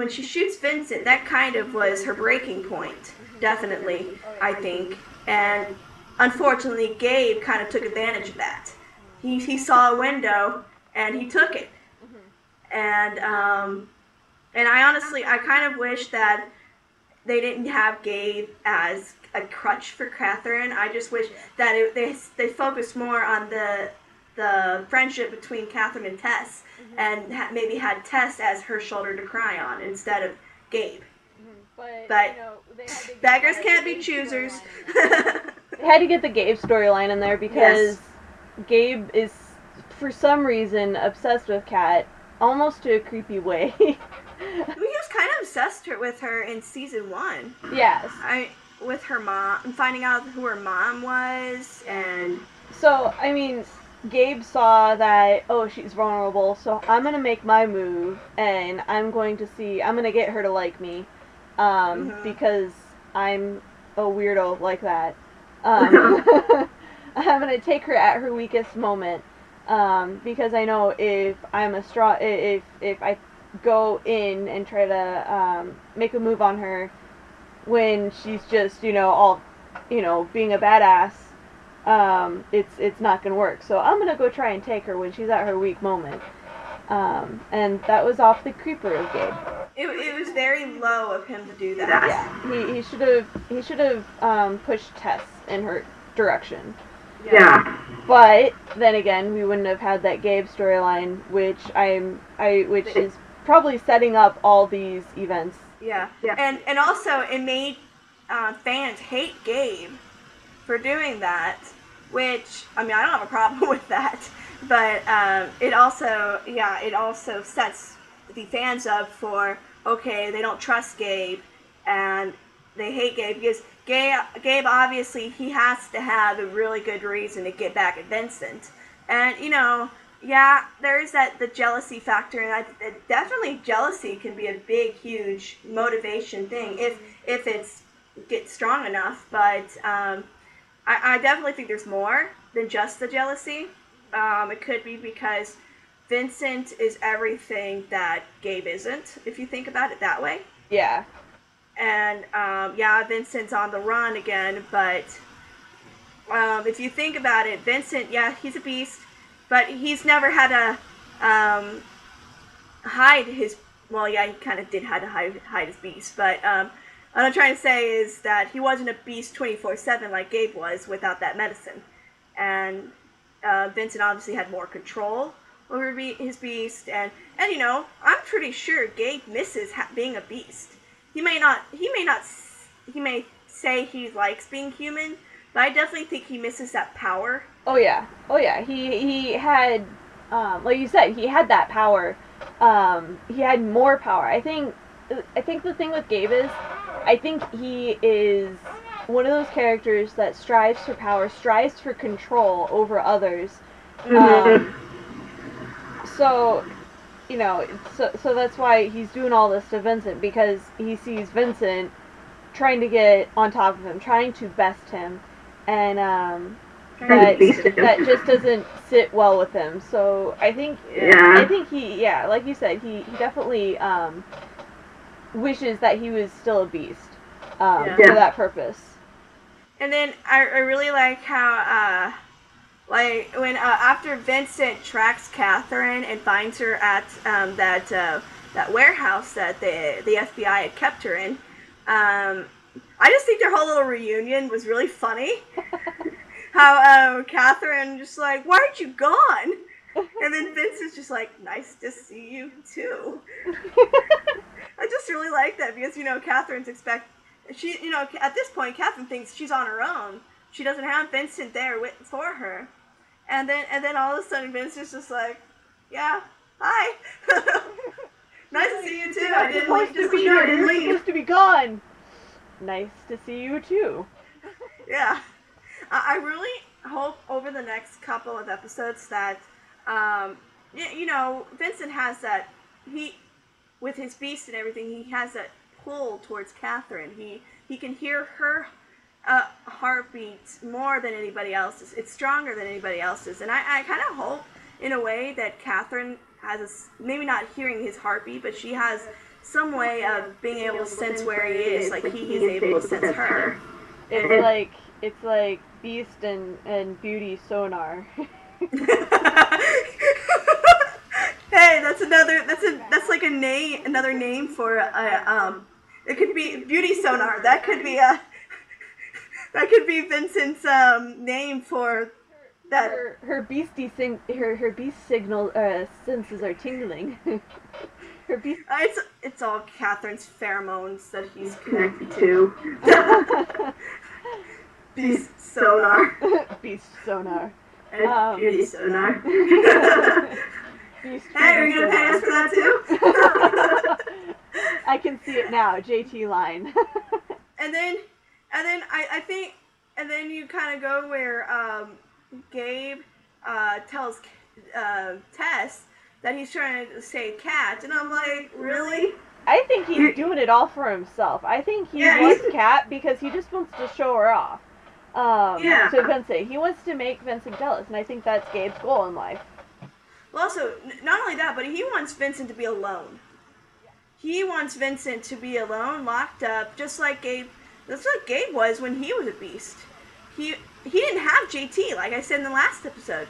she shoots Vincent, that kind of was her breaking point, definitely, I think. And, unfortunately, Gabe kind of took advantage of that. He saw a window, and he took it. And I kind of wish that they didn't have Gabe as a crutch for Catherine. I just wish that they focused more on the friendship between Catherine and Tess, and maybe had Tess as her shoulder to cry on instead of Gabe. But beggars can't be choosers. They had to get the Gabe storyline in there because Gabe is, for some reason, obsessed with Kat, almost to a creepy way. He was kind of obsessed with her in season 1. Yes. With her mom, and finding out who her mom was, and... So, I mean, Gabe saw that, she's vulnerable, so I'm gonna make my move, and I'm gonna get her to like me, because I'm a weirdo like that. I'm gonna take her at her weakest moment, because I know if I go in and try to make a move on her when she's just being a badass, it's not gonna work. So I'm gonna go try and take her when she's at her weak moment, and that was off the creeper of Gabe. It was very low of him to do that. Yeah, he should have pushed Tess in her direction. Yeah. But then again, we wouldn't have had that Gabe storyline, which which is probably setting up all these events. Yeah. And also it made fans hate Gabe for doing that, which, I mean, I don't have a problem with that, but it also sets the fans up for, okay, they don't trust Gabe and they hate Gabe because Gabe obviously he has to have a really good reason to get back at Vincent, and there is the jealousy factor, and definitely jealousy can be a big, huge motivation thing if it's gets strong enough. But I definitely think there's more than just the jealousy. It could be because Vincent is everything that Gabe isn't, if you think about it that way. Yeah. And Vincent's on the run again, but if you think about it, Vincent, he's a beast, but he's never had to hide his. Well, he kind of did have to hide his beast, but what I'm trying to say is that he wasn't a beast 24/7 like Gabe was without that medicine, and Vincent obviously had more control over his beast, and I'm pretty sure Gabe misses being a beast. He may say he likes being human, but I definitely think he misses that power. Oh yeah. He had, like you said, he had that power. He had more power. I think the thing with Gabe is, I think he is one of those characters that strives for power, strives for control over others. Mm-hmm. So that's why he's doing all this to Vincent, because he sees Vincent trying to get on top of him, trying to best him, and that just doesn't sit well with him. So I think he, like you said, he definitely wishes that he was still a beast for that purpose. And then I really like how when after Vincent tracks Catherine and finds her at that warehouse that the FBI had kept her in, I just think their whole little reunion was really funny. How Catherine just like, why aren't you gone? And then Vincent's just like, nice to see you too. I just really like that because Catherine's at this point Catherine thinks she's on her own. She doesn't have Vincent there for her. And then all of a sudden Vincent's just like, yeah, hi. Nice to see you too. I didn't leave. I didn't leave. Supposed to be gone. Nice to see you too. Yeah. I really hope over the next couple of episodes that, Vincent has that, with his beast and everything, he has that pull towards Catherine. He can hear her heartbeat more than anybody else's. It's stronger than anybody else's. And I kind of hope, in a way, that Catherine has maybe not hearing his heartbeat, but she has some way of being able to sense where he is, like he is able to sense her. It's like Beast and Beauty sonar. Hey, that's like another name for it could be Beauty sonar. That could be Vincent's name for that. Her beast signal senses are tingling. Her beast. It's all Catherine's pheromones that he's connected to. Beast sonar. Beast sonar. And Beauty sonar. Beast hey, are you gonna pay us for that too? I can see it now. JT line. And then I think, and then you kind of go where Gabe tells Tess that he's trying to save Kat, and I'm like, really? I think he's doing it all for himself. I think he wants Kat because he just wants to show her off. To Vincent. He wants to make Vincent jealous, and I think that's Gabe's goal in life. Well, also, not only that, but he wants Vincent to be alone. He wants Vincent to be alone, locked up, just like Gabe was when he was a beast. He didn't have JT, like I said in the last episode.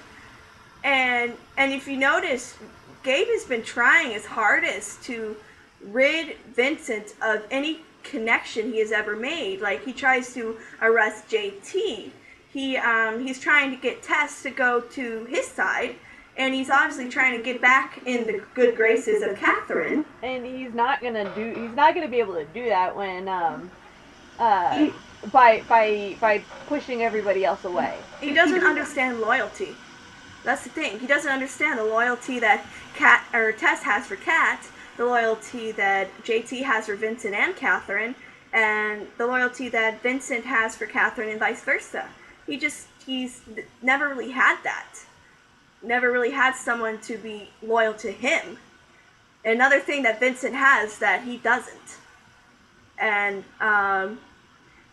And if you notice, Gabe has been trying his hardest to rid Vincent of any connection he has ever made. Like, he tries to arrest JT. He's trying to get Tess to go to his side, and he's obviously trying to get back in the good graces of Catherine. And he's not gonna be able to do that when by pushing everybody else away. He doesn't understand loyalty. That's the thing. He doesn't understand the loyalty that Tess has for Kat, the loyalty that JT has for Vincent and Catherine, and the loyalty that Vincent has for Catherine and vice versa. He's never really had that. Never really had someone to be loyal to him. Another thing that Vincent has that he doesn't. And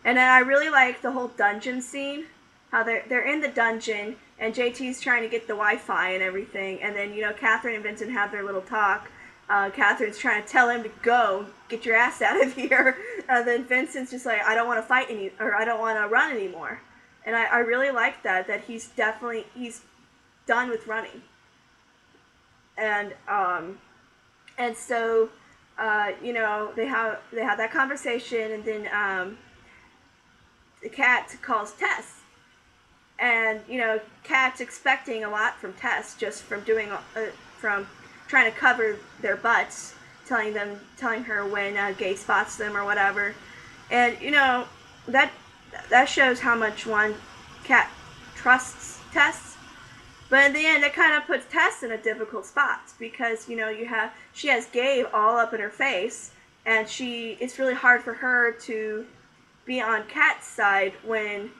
then I really like the whole dungeon scene. How they're in the dungeon, and JT's trying to get the Wi-Fi and everything, and then, Catherine and Vincent have their little talk. Catherine's trying to tell him to go, get your ass out of here, and then Vincent's just like, I don't want to fight I don't want to run anymore. And I really like that he's done with running. And so, they have that conversation, and then, the cat calls Tess. And, Kat's expecting a lot from Tess, just from from trying to cover their butts, telling her when Gabe spots them or whatever. And, that shows how much Kat trusts Tess. But in the end, it kind of puts Tess in a difficult spot, because, she has Gabe all up in her face, and it's really hard for her to be on Kat's side when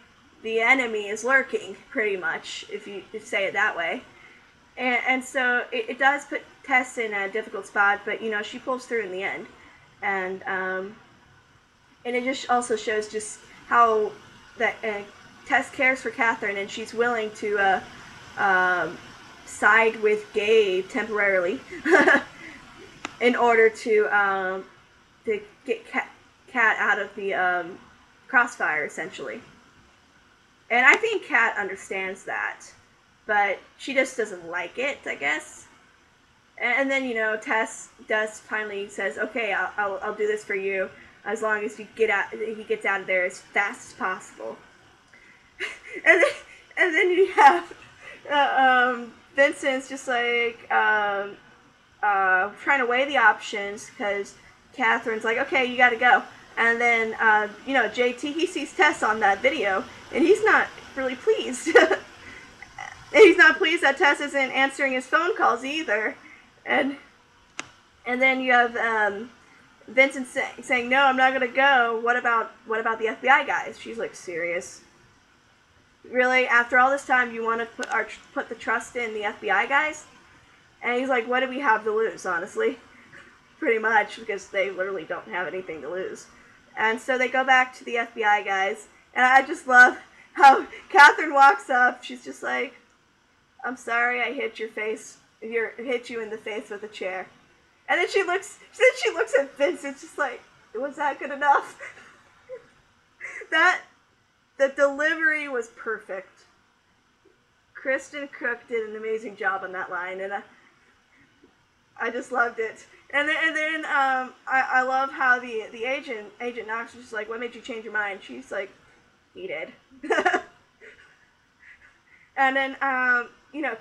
the enemy is lurking, pretty much, if you say it that way. And so it does put Tess in a difficult spot, but, she pulls through in the end. And it just also shows just how that Tess cares for Catherine, and she's willing to side with Gabe temporarily in order to get Kat out of the crossfire, essentially. And I think Kat understands that, but she just doesn't like it, I guess. And then, Tess does finally says, okay, I'll do this for you, as long as he gets out of there as fast as possible. and then you have Vincent's just like trying to weigh the options, because Catherine's like, okay, you gotta go. And then, JT, he sees Tess on that video, and he's not really pleased. He's not pleased that Tess isn't answering his phone calls either. And then you have Vincent saying, no, I'm not going to go. What about the FBI guys? She's like, serious? Really? After all this time, you want to put the trust in the FBI guys? And he's like, what do we have to lose, honestly? Pretty much, because they literally don't have anything to lose. And so they go back to the FBI guys, and I just love how Catherine walks up. She's just like, I'm sorry I hit you in the face with a chair. And then she looks at Vincent, just like, was that good enough? The delivery was perfect. Kristen Cook did an amazing job on that line, and I just loved it. And then I love how the Agent Knox was just like, what made you change your mind? She's like, he did. And then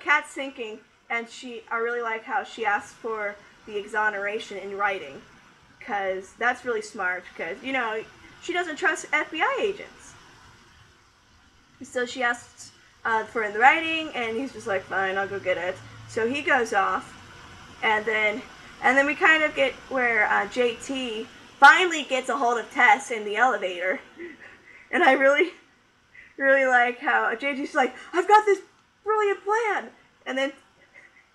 Kat's thinking, and I really like how she asked for the exoneration in writing, because that's really smart, because she doesn't trust FBI agents. So she asks for it in writing, and he's just like, fine, I'll go get it. So he goes off, and then we kind of get where JT finally gets a hold of Tess in the elevator. And I really, really like how JT's like, I've got this brilliant plan. And then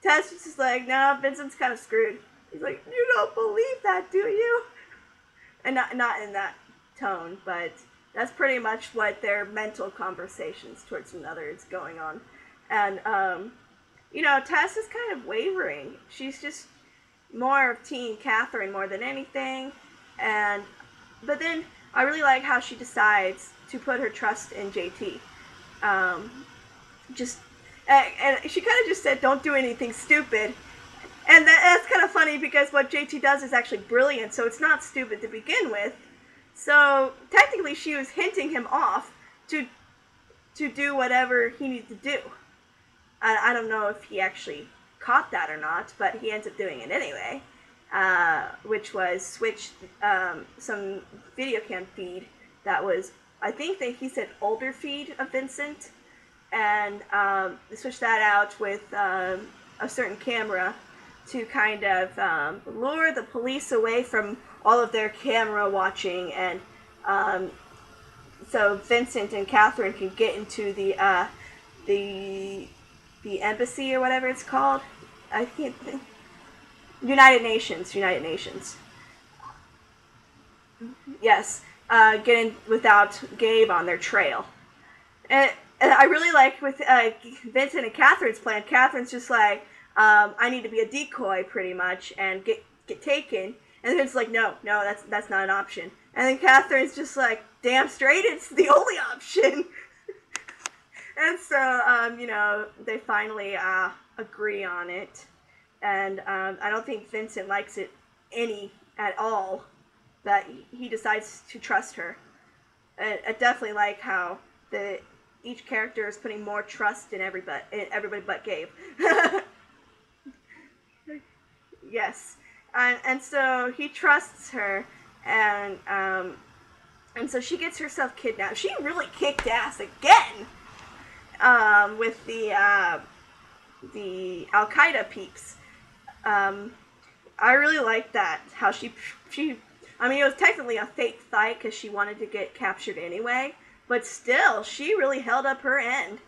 Tess is just like, no, Vincent's kind of screwed. He's like, you don't believe that, do you? And not in that tone, but that's pretty much what their mental conversations towards another is going on. And, Tess is kind of wavering. She's just more of Team Catherine more than anything. But then I really like how she decides to put her trust in JT. And she kind of just said, don't do anything stupid. And that's kind of funny because what JT does is actually brilliant, so it's not stupid to begin with. So technically she was hinting him off to do whatever he needed to do. I don't know if he actually caught that or not, but he ends up doing it anyway, which was switch some video cam feed that was, I think that he said older feed of Vincent, and switch that out with a certain camera to kind of lure the police away from all of their camera watching, and so Vincent and Catherine can get into the embassy or whatever it's called. I can't think. United Nations. Yes, get in without Gabe on their trail. And I really like with Vincent and Catherine's plan. Catherine's just like, I need to be a decoy pretty much and get taken. And Vincent's like, no, that's not an option. And then Catherine's just like, damn straight, it's the only option. And so, they finally agree on it. And I don't think Vincent likes it at all, but he decides to trust her. I definitely like how each character is putting more trust in everybody but Gabe. Yes. And so he trusts her, and so she gets herself kidnapped. She really kicked ass again with the Al-Qaeda peeps. I really like that, how she, I mean, it was technically a fake fight because she wanted to get captured anyway, but still, she really held up her end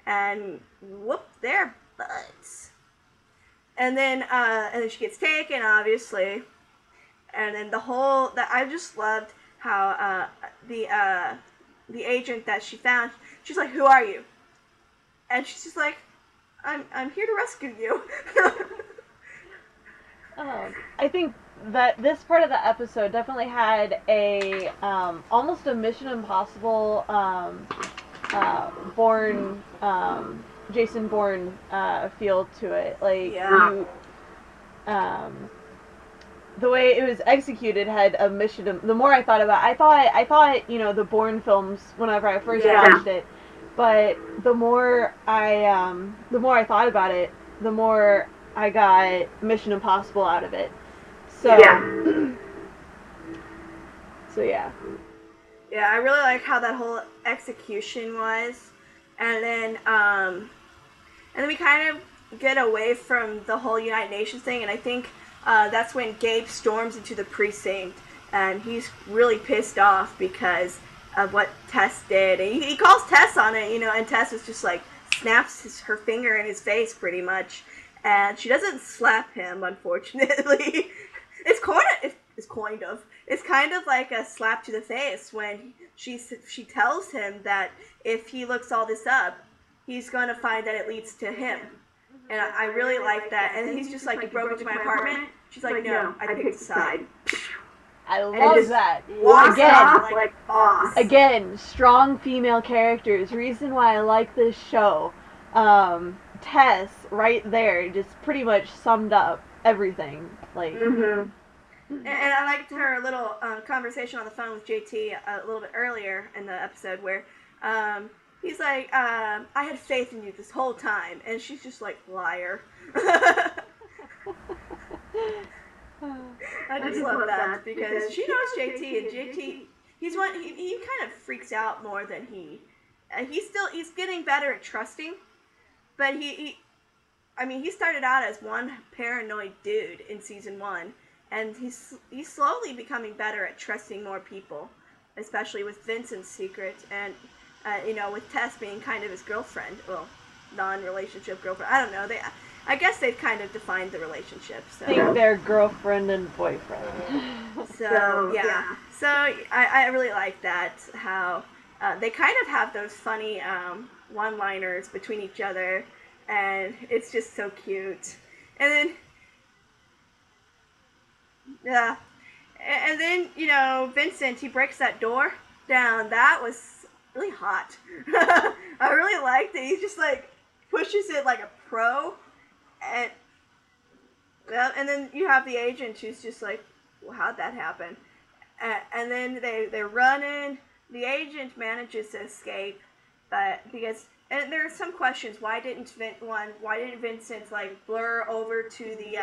and whooped their butts. And then she gets taken, obviously, and then I just loved how the agent that she found, she's like, who are you? And she's just like, I'm here to rescue you. I think that this part of the episode definitely had a almost a Mission Impossible Jason Bourne feel to it. Like, yeah. The way it was executed had a mission. The more I thought about it, I thought the Bourne films whenever I first watched it, but the more I thought about it, the more I got Mission Impossible out of it. So yeah. Yeah, I really like how that whole execution was, and then we kind of get away from the whole United Nations thing, and I think that's when Gabe storms into the precinct, and he's really pissed off because of what Tess did. And he calls Tess on it, and Tess is just like snaps her finger in his face pretty much, and she doesn't slap him, unfortunately. It's kind of like a slap to the face when she tells him that if he looks all this up, he's going to find that it leads to him. And I really like that. And he's just like, you broke into my apartment? She's like, no, I picked a side. I love that. Again, strong female characters. Reason why I like this show. Tess, right there, just pretty much summed up everything. Like, and I liked her little conversation on the phone with JT a little bit earlier in the episode where he's like, I had faith in you this whole time, and she's just like, liar. I just love that because she knows JT, and JT, he kind of freaks out more than he's getting better at trusting, but he started out as one paranoid dude in season 1, and he's slowly becoming better at trusting more people, especially with Vincent's secret, and with Tess being kind of his girlfriend, well, non-relationship girlfriend. I don't know. I guess they've kind of defined the relationship. So. I think they're girlfriend and boyfriend. So yeah. So I really like that, how they kind of have those funny one-liners between each other, and it's just so cute. And then Vincent, he breaks that door down. That was really hot. I really liked it. He just like pushes it like a pro, and Well, and then you have the agent who's just like, well, how'd that happen? And then they're running. The agent manages to escape, but and there are some questions. Why didn't Vincent like blur over to the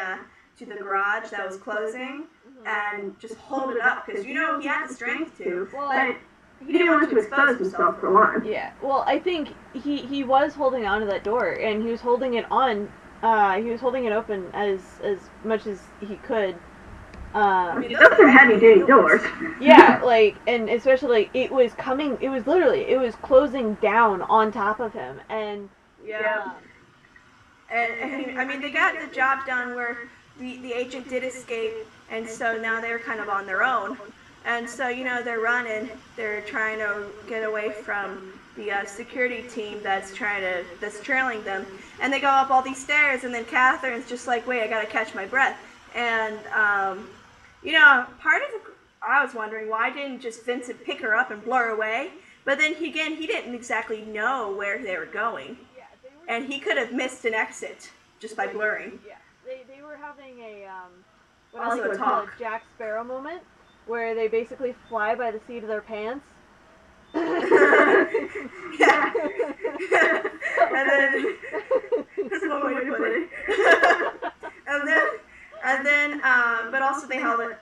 garage that was closing and just hold it up? Because he had the strength to, but he didn't want to expose himself for one. Yeah. Well, I think he was holding on to that door, and he was holding it on. He was holding it open as much as he could. Those are heavy-duty doors. Yeah, like, and especially, it was closing down on top of him, and... Yeah. And I mean, they got the job done where the agent did escape, and so now they're kind of on their own. And so, they're running, they're trying to get away from the security team that's trailing them. And they go up all these stairs, and then Catherine's just like, wait, I gotta catch my breath. And, I was wondering, why didn't just Vincent pick her up and blur away? But then, he didn't exactly know where they were going. And he could have missed an exit just by blurring. Yeah, they were having a, Also a talk. Jack Sparrow moment, where they basically fly by the seat of their pants. Yeah. And then, that's one way to put it. And then, but also they held it,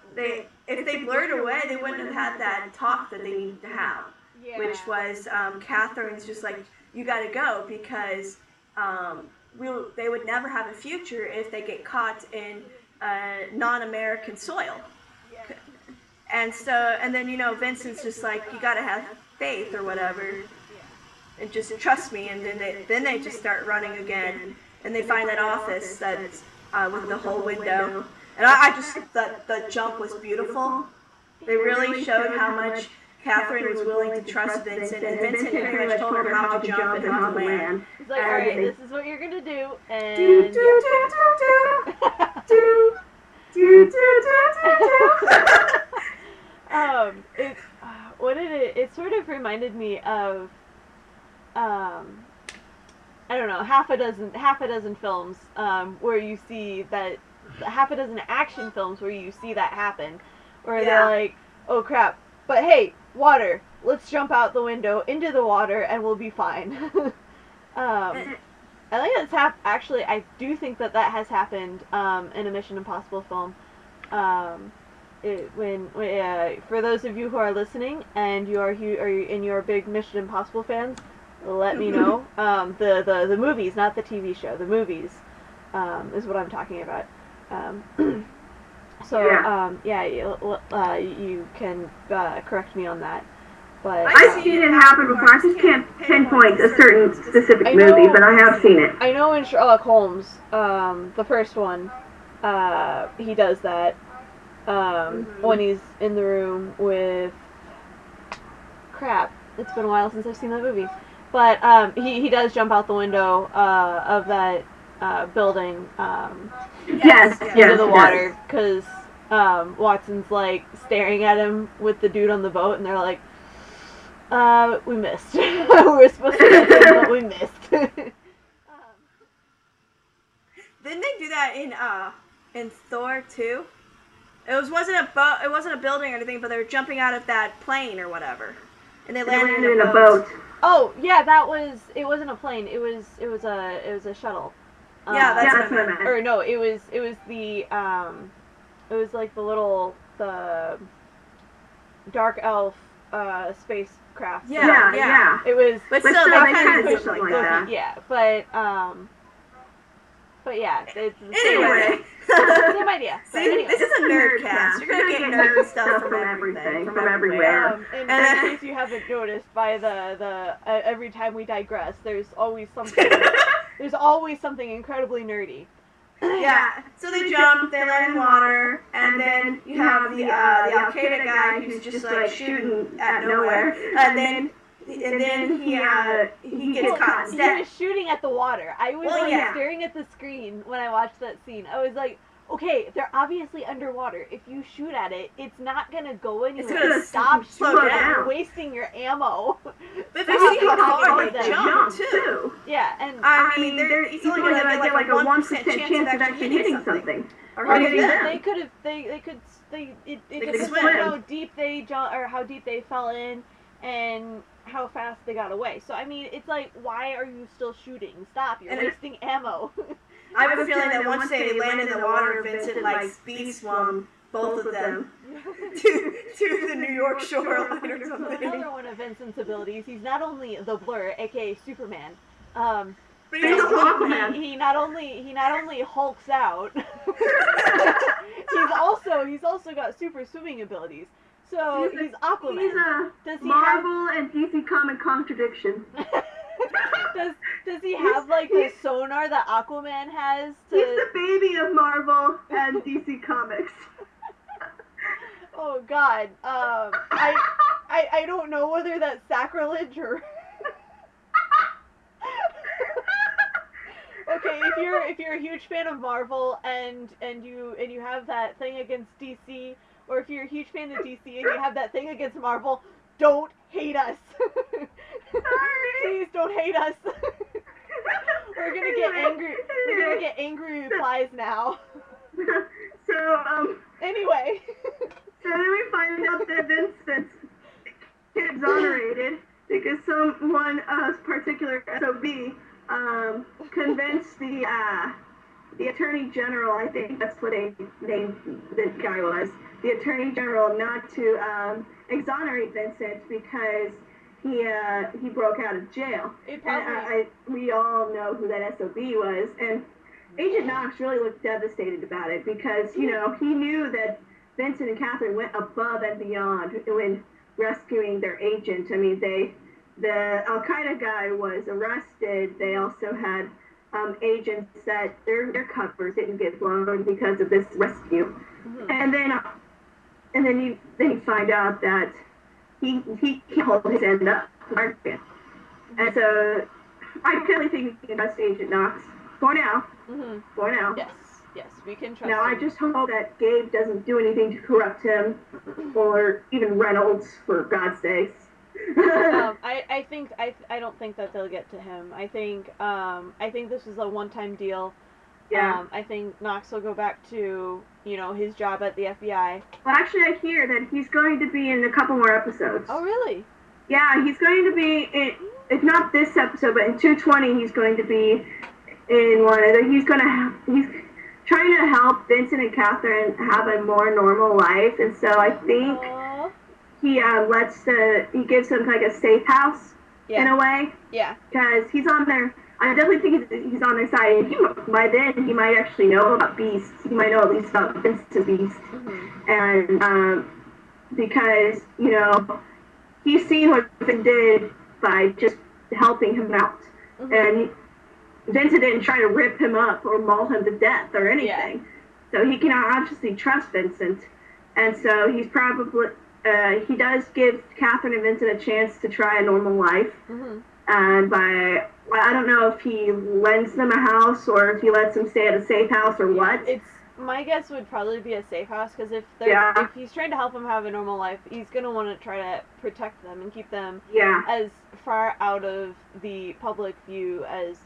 if they blurred away, they wouldn't have had that talk that they needed to have. Yeah. Which was, Catherine's just like, you gotta go, because, they would never have a future if they get caught in, non-American soil. Yeah. And then, Vincent's just like, you gotta have faith or whatever, and just trust me, and then they just start running again, and they find that office that's, with the whole window, and I just thought the jump was beautiful. They really showed how much Catherine was willing to trust Vincent, and Vincent pretty much told her how to jump and how to land. He's like, alright, this is what you're gonna do, and... It sort of reminded me of, I don't know, half a dozen films, where you see that, half a dozen action films where you see that happen, where they're like, oh crap, but hey, water, let's jump out the window into the water and we'll be fine. I think that's actually, I do think that has happened, in a Mission Impossible film. For those of you who are listening and you're big Mission Impossible fans, let me know. The movies, not the TV show. The movies is what I'm talking about. You can correct me on that. But I've seen it happen before. I just can't pinpoint a certain specific movie, but I have seen it. I know in Sherlock Holmes, the first one, he does that. When he's in the room with... Crap, it's been a while since I've seen that movie. But he does jump out the window of that building into the water, because Watson's like staring at him with the dude on the boat, and they're like, we missed. We were supposed to get him, but we missed. Didn't they do that in Thor 2? It wasn't a building or anything, but they were jumping out of that plane or whatever, and they landed in a boat. Oh yeah, it wasn't a plane. It was a shuttle. Yeah, that's what I meant. Or no, it was like the dark elf spacecraft. Yeah. It was, but still, they kind of did something like that. Yeah, but yeah, it's anyway. Same idea. See, anyway. This is a Nerdcast. You're gonna get nerd stuff from everything, from everywhere. And in case you haven't noticed, by the every time we digress, there's always something. There's always something incredibly nerdy. Yeah. So they jump, they land in water, and then you have the Al Qaeda guy who's just like shooting at nowhere, and then he gets caught instead. He was shooting at the water. I was staring at the screen when I watched that scene. I was like, okay, they're obviously underwater. If you shoot at it, it's not gonna go anywhere. It's gonna stop slow shooting. down. You're wasting your ammo. But they see how far they jump too. Yeah, and I mean, he's only gonna get like a 1% chance of actually hitting something. Or hitting them. They could have. It depends swim. on how deep they jump or how deep they fell in, and how fast they got away. So I mean, it's like, why are you still shooting? Stop! You're wasting ammo. I have a feeling that once they land in the water, Vincent like speed swum both of them to the New York shoreline or something. Another one of Vincent's abilities. He's not only the Blur, aka Superman. But he's also Aquaman. He not only hulks out. he's also got super swimming abilities. So he's Aquaman. He's a Marvel and DC comic contradiction. Does he have like the sonar that Aquaman has? He's the baby of Marvel and DC Comics. Oh God. I don't know whether that's sacrilege or. Okay, if you're a huge fan of Marvel and you have that thing against DC, or if you're a huge fan of DC and you have that thing against Marvel, don't hate us. Sorry. Please don't hate us. We're gonna get angry. We're gonna get angry replies now. So Anyway. So then we find out that Vincent's exonerated because someone, particular SOB, convinced the Attorney General, I think that's what they named the guy was, the Attorney General not to exonerate Vincent because he broke out of jail. And we all know who that SOB was, and Agent Knox really looked devastated about it because, you know, he knew that Vincent and Catherine went above and beyond when rescuing their agent. I mean, the Al-Qaeda guy was arrested. They also had agents that their covers didn't get blown because of this rescue. Mm-hmm. And then you find out that he held his end up to market. And so I really think we can trust Agent Knox for now. Mm-hmm. For now. Yes, we can trust now, him. I just hope that Gabe doesn't do anything to corrupt him, or even Reynolds, for God's sakes. I don't think that they'll get to him. I think this is a one-time deal. Yeah. I think Knox will go back to, you know, his job at the FBI. Well, actually, I hear that he's going to be in a couple more episodes. Oh, really? Yeah, he's going to be in, if not this episode, but in 220, he's going to be in one of the, he's trying to help Vincent and Catherine have a more normal life, and so I think he gives them like a safe house in a way. Yeah. Because he's on their, I definitely think he's on their side. By then, he might actually know about Beast. He might know at least about Vincent Beast. Mm-hmm. And because, you know, he's seen what Vincent did by just helping him out. Mm-hmm. And Vincent didn't try to rip him up or maul him to death or anything. Yeah. So he can obviously trust Vincent. And so he's probably, he does give Catherine and Vincent a chance to try a normal life. Mm-hmm. And I don't know if he lends them a house or if he lets them stay at a safe house or what. My guess would probably be a safe house, because if he's trying to help them have a normal life, he's going to want to try to protect them and keep them as far out of the public view as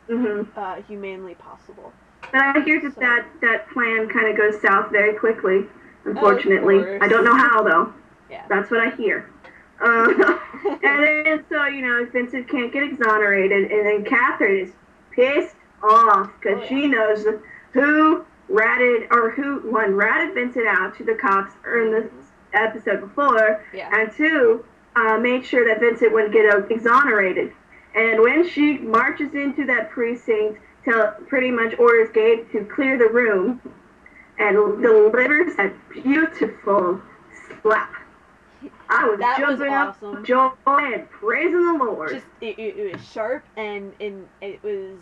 humanely possible. But I hear that plan kind of goes south very quickly, unfortunately. I don't know how, though. Yeah. That's what I hear. And then, so, you know, Vincent can't get exonerated, and then Catherine is pissed off because she knows who ratted Vincent out to the cops in the episode before, and two, made sure that Vincent wouldn't get exonerated. And when she marches into that precinct, pretty much orders Gabe to clear the room, and delivers that beautiful slap. I was jumping up with joy and praising the Lord. Just it was sharp and it was.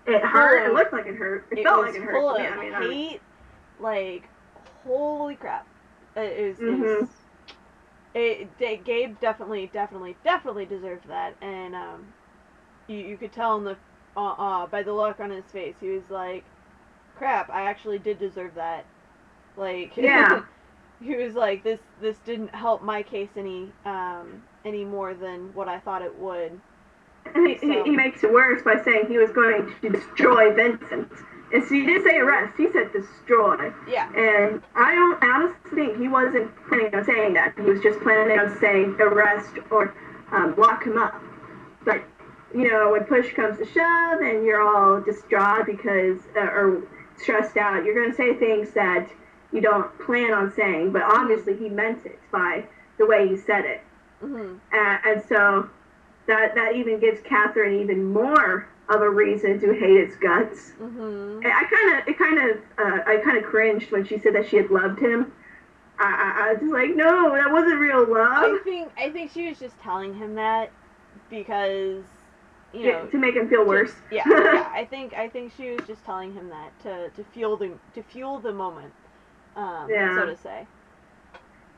It hurt. It looked like it hurt. It felt like it hurt. Full of hate. Like, holy crap! It was. Gabe definitely deserved that, and you could tell in the by the look on his face, he was like, crap, I actually did deserve that. Like, Yeah. he was like, this didn't help my case any more than what I thought it would. He makes it worse by saying he was going to destroy Vincent. And so he didn't say arrest, he said destroy. Yeah. And I don't honestly think he wasn't planning on saying that. He was just planning on saying arrest or lock him up. But, you know, when push comes to shove and you're all distraught because, or stressed out, you're going to say things that you don't plan on saying. But obviously he meant it by the way he said it. Mm-hmm. And so that even gives Catherine even more of a reason to hate its guts. Mm-hmm. I kind of cringed when she said that she had loved him. I was just like, no, that wasn't real love. I think she was just telling him that because, you know, to make him feel worse. Yeah. I think she was just telling him that to fuel the moment, so to say.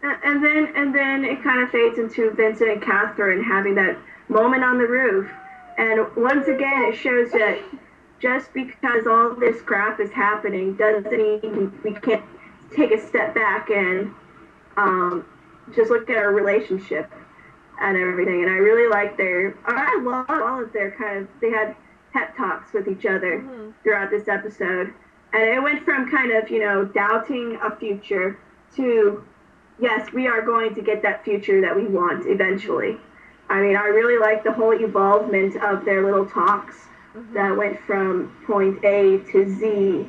And then it kind of fades into Vincent and Catherine having that moment on the roof. And once again, it shows that just because all this crap is happening doesn't mean we can't take a step back and just look at our relationship and everything. And I really like I love all of their they had pep talks with each other throughout this episode. And it went from kind of, you know, doubting a future to, yes, we are going to get that future that we want eventually. I mean, I really like the whole evolvement of their little talks that went from point A to Z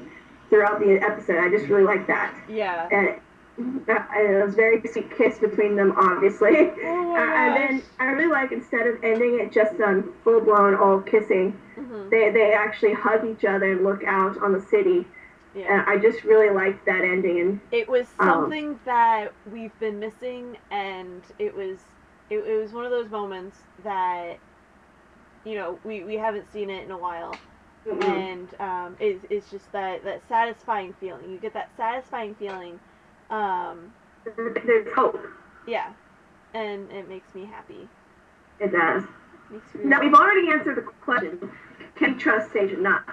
throughout the episode. I just really like that. Yeah. And it was a very sweet kiss between them, obviously. Oh and then I really like, instead of ending it just on full-blown all kissing, they actually hug each other and look out on the city. Yeah. And I just really liked that ending. And it was something that we've been missing, and it was one of those moments that, you know, we haven't seen it in a while. And it's just that satisfying feeling. You get that satisfying feeling. There's hope. Yeah. And it makes me happy. It does. Really now, we've already answered the question, can you trust Sage or not?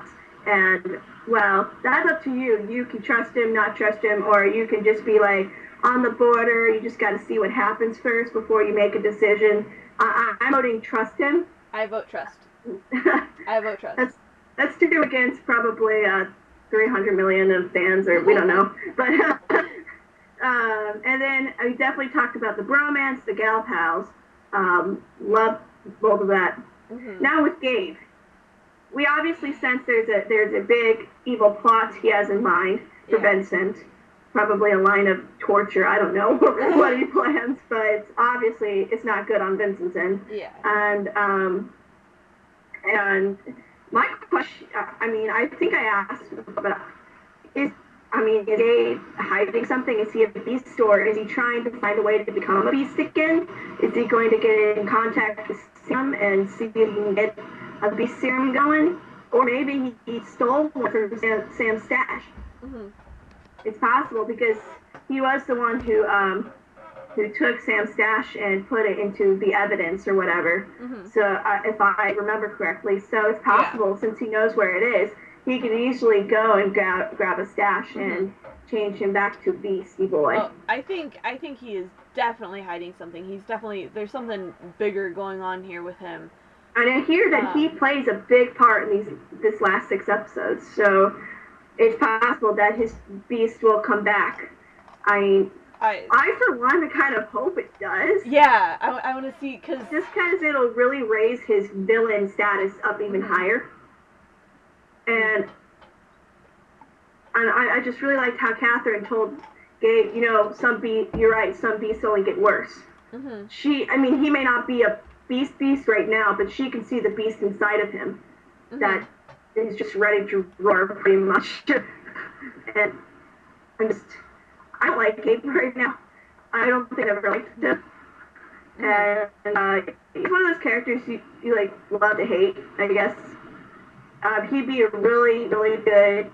And, well, that's up to you. You can trust him, not trust him, or you can just be like, on the border, you just got to see what happens first before you make a decision. I'm voting trust him. I vote trust. I vote trust. That's to do against probably 300 million of fans, or we don't know. But and then we definitely talked about the bromance, the gal pals. Love both of that. Now with Gabe, we obviously sense there's a big evil plot he has in mind for Vincent. Probably a line of torture. I don't know what he plans, but obviously it's not good on Vincent's end. Yeah. And my question, I mean, I think I asked, but is Gabe hiding something? Is he a beast, or is he trying to find a way to become a beast again? Is he going to get in contact with Sam and see if he can get a beast serum going? Or maybe he stole one from Sam's stash. It's possible, because he was the one who took Sam's stash and put it into the evidence or whatever. So if I remember correctly, so it's possible, since he knows where it is, he could easily go and grab a stash and change him back to Beastie Boy. Oh, I think he is definitely hiding something. There's something bigger going on here with him. And I hear that he plays a big part in this last 6 episodes, so it's possible that his beast will come back. I mean, I for one, kind of hope it does. Yeah, I want to see, just because it'll really raise his villain status up even higher. And I just really liked how Catherine told Gabe, you know, you're right, some beasts only get worse. He may not be a beast right now, but she can see the beast inside of him. That he's just ready to roar, pretty much. And I don't like Gabe right now. I don't think I've ever liked him. And he's one of those characters you like love to hate, I guess. He'd be a really, really good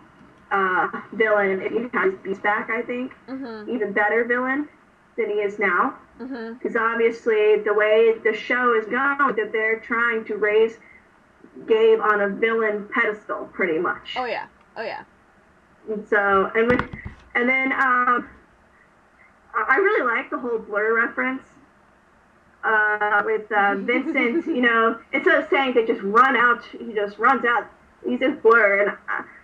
villain if he has Beast back, I think. Even better villain than he is now. Because obviously the way the show is going, that they're trying to raise Gabe on a villain pedestal, pretty much. Oh yeah. And so, and then I really like the whole Blur reference with Vincent. You know, instead of saying they just run out, he just runs out. He's just Blur, and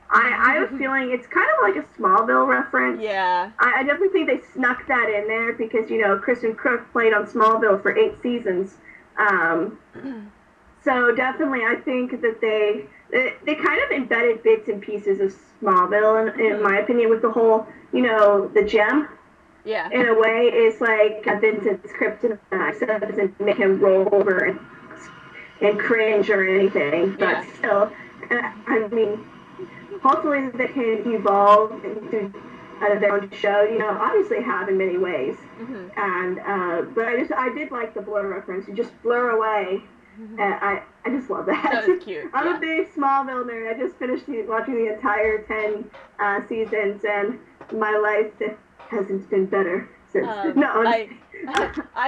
I have a feeling it's kind of like a Smallville reference. Yeah. I definitely think they snuck that in there because, you know, Kristen Crook played on Smallville for 8 seasons. So definitely I think that they kind of embedded bits and pieces of Smallville, in my opinion, with the whole, you know, the gem. Yeah. In a way, it's like Vincent's kryptonite, so it doesn't make him roll over and cringe or anything. But still, I mean, hopefully they can evolve into their own show. You know, obviously have in many ways. And but I did like the Blur reference. You just blur away. I just love that. That was cute. I'm a big Smallville nerd. I just finished watching the entire 10 seasons, and my life hasn't been better since. I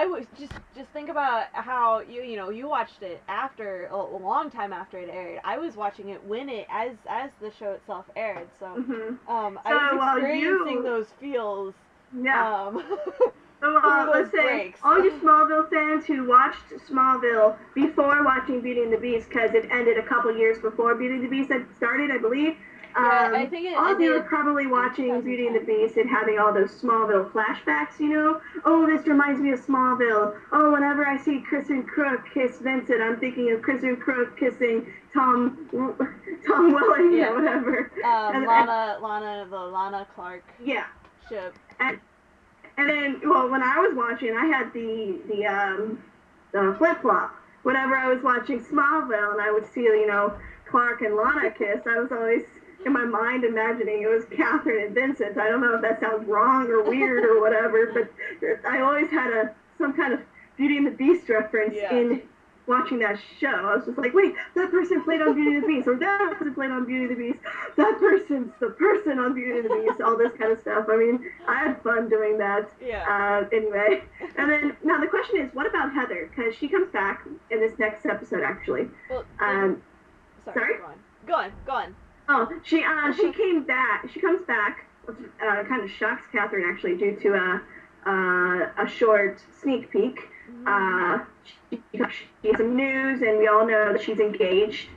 was just think about how you watched it after a long time after it aired. I was watching it when it as the show itself aired. So I was experiencing those feels. Yeah. Let's say all you Smallville fans who watched Smallville before watching Beauty and the Beast, because it ended a couple years before Beauty and the Beast had started, I believe. I think all of you are probably watching Beauty and the Beast and having all those Smallville flashbacks, you know? Oh, this reminds me of Smallville. Oh, whenever I see Kristen Crook kiss Vincent, I'm thinking of Kristen Crook kissing Tom Welling or whatever. Lana Clark. Yeah. Ship. And then, well, when I was watching, I had the flip-flop. Whenever I was watching Smallville and I would see, you know, Clark and Lana kiss, I was always in my mind imagining it was Catherine and Vincent. I don't know if that sounds wrong or weird or whatever, but I always had some kind of Beauty and the Beast reference in watching that show. I was just like, wait, that person played on Beauty and the Beast, or that person played on Beauty and the Beast, that person's the person on Beauty and the Beast, all this kind of stuff. I mean, I had fun doing that. Anyway, and then, now the question is, what about Heather? Because she comes back in this next episode, actually. Well, sorry? Go on. Oh, she came back. She comes back, which kind of shocks Catherine, actually, due to a short sneak peek. She has some news, and we all know that she's engaged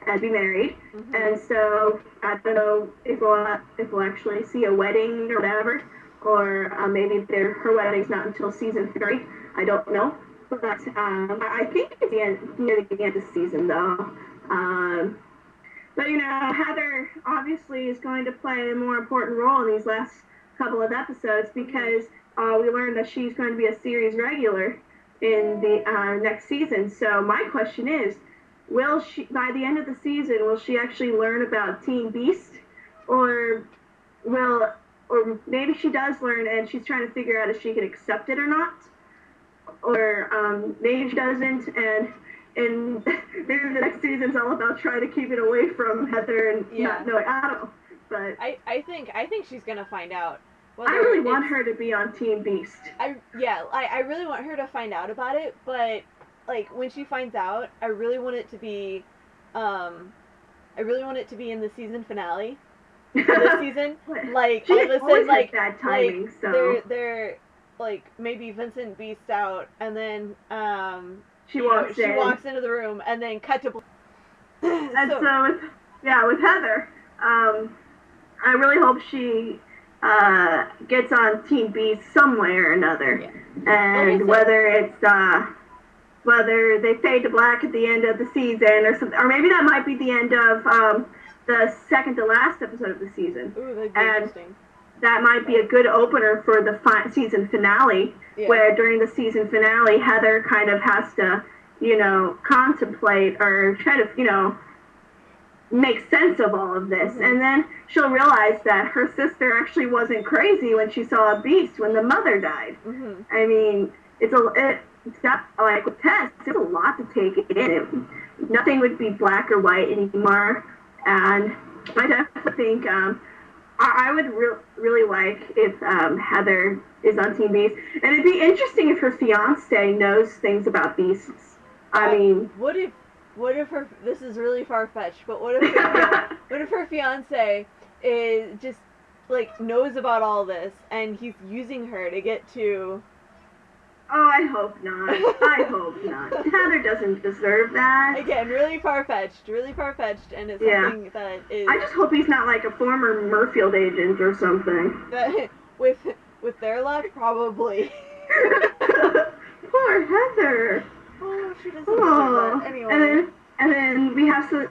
and be married. And so I don't know if we'll actually see a wedding or whatever, or maybe her wedding's not until season 3. I don't know, but I think it's near the end of the season though. But you know, Heather obviously is going to play a more important role in these last couple of episodes because we learned that she's going to be a series regular in the next season. So my question is, will she, by the end of the season, will she actually learn about Team Beast, or maybe she does learn and she's trying to figure out if she can accept it or not, or maybe she doesn't, and maybe the next season's all about trying to keep it away from Heather and not knowing. I don't know, but I think she's gonna find out. I really want her to be on Team Beast. I really want her to find out about it, but like when she finds out, I really want it to be in the season finale. This season, like all of a sudden, like bad timing, they're like maybe Vincent beasts out, and then she walks into the room, and then cut to. And so with Heather, I really hope she gets on Team B some way or another, and whether it's whether they fade to black at the end of the season or something, or maybe that might be the end of the second to last episode of the season. Ooh, that'd be interesting. That might be a good opener for the season finale, where during the season finale, Heather kind of has to, contemplate or try to, make sense of all of this. And then she'll realize that her sister actually wasn't crazy when she saw a beast when the mother died. I mean, it's not like with Tess, it's a lot to take in. Nothing would be black or white anymore. And I definitely think I would really like if Heather is on Team Beast. And it'd be interesting if her fiance knows things about beasts. I mean... What if her, this is really far-fetched, but what if her fiance is just like knows about all this, and he's using her to get to. Oh, I hope not. I hope not. Heather doesn't deserve that. Again, really far-fetched, and it's something that is. I just hope he's not like a former Murfield agent or something. That, with their luck, probably. Poor Heather. Oh, she doesn't deserve that. Anyway. And then we have some.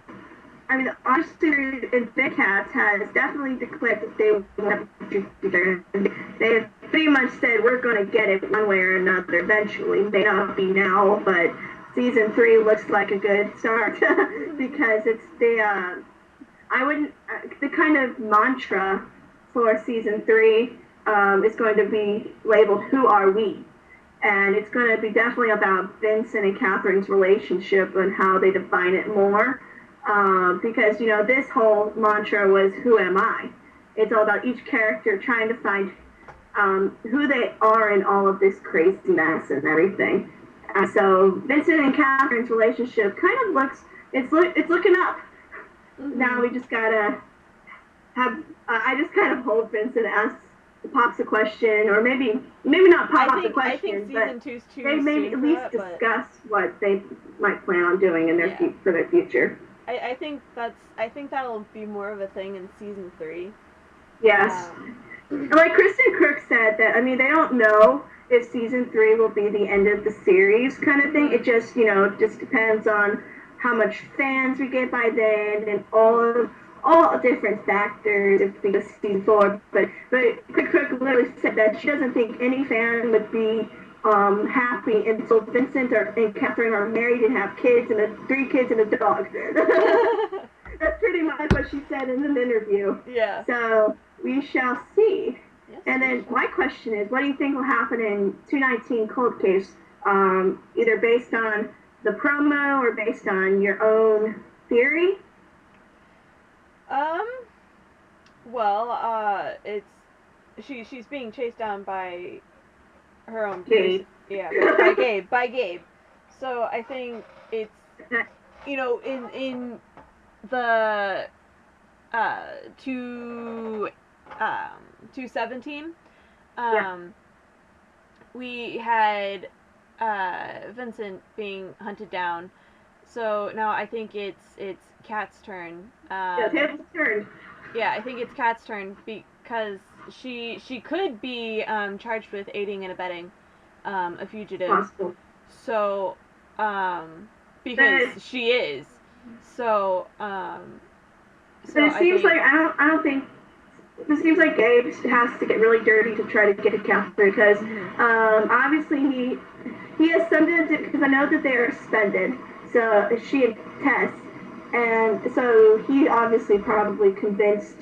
I mean, honestly, Big Cats has definitely declared that they want to. They have pretty much said we're going to get it one way or another eventually. May not be now, but season 3 looks like a good start because it's the. The kind of mantra for season 3 is going to be labeled "Who Are We?" And it's going to be definitely about Vincent and Catherine's relationship and how they define it more. Because, this whole mantra was, who am I? It's all about each character trying to find who they are in all of this crazy mess and everything. So Vincent and Catherine's relationship kind of it's looking up. Mm-hmm. Now we just gotta have, I just kind of hope Vincent pops a question, or maybe not pop the question, but they maybe at least discuss what they might plan on doing in their for their future. I think that'll be more of a thing in season 3. Yes. Like Kristen Kirk said that, I mean, they don't know if season 3 will be the end of the series kind of thing. It just, just depends on how much fans we get by then and all different factors if we go to season 4. But Kristen Kirk literally said that she doesn't think any fan would be happy until Vincent and Catherine are married and have kids and 3 kids and a dog. That's pretty much what she said in an interview. Yeah. So we shall see. Yes, and then my question is, what do you think will happen in 219 Cold Case? Either based on the promo or based on your own theory? Well, she's being chased down by her own Gabe. Yeah, by Gabe. So I think it's, in the 217 we had Vincent being hunted down. So now I think it's Kat's turn. Kat's turn. Yeah, I think it's Kat's turn because she could be charged with aiding and abetting a fugitive. Possible. So because she is. So So it seems like I don't think. It seems like Gabe has to get really dirty to try to get a Catherine because obviously he has something to do, because I know that they are suspended. So she and Tess, and so he obviously probably convinced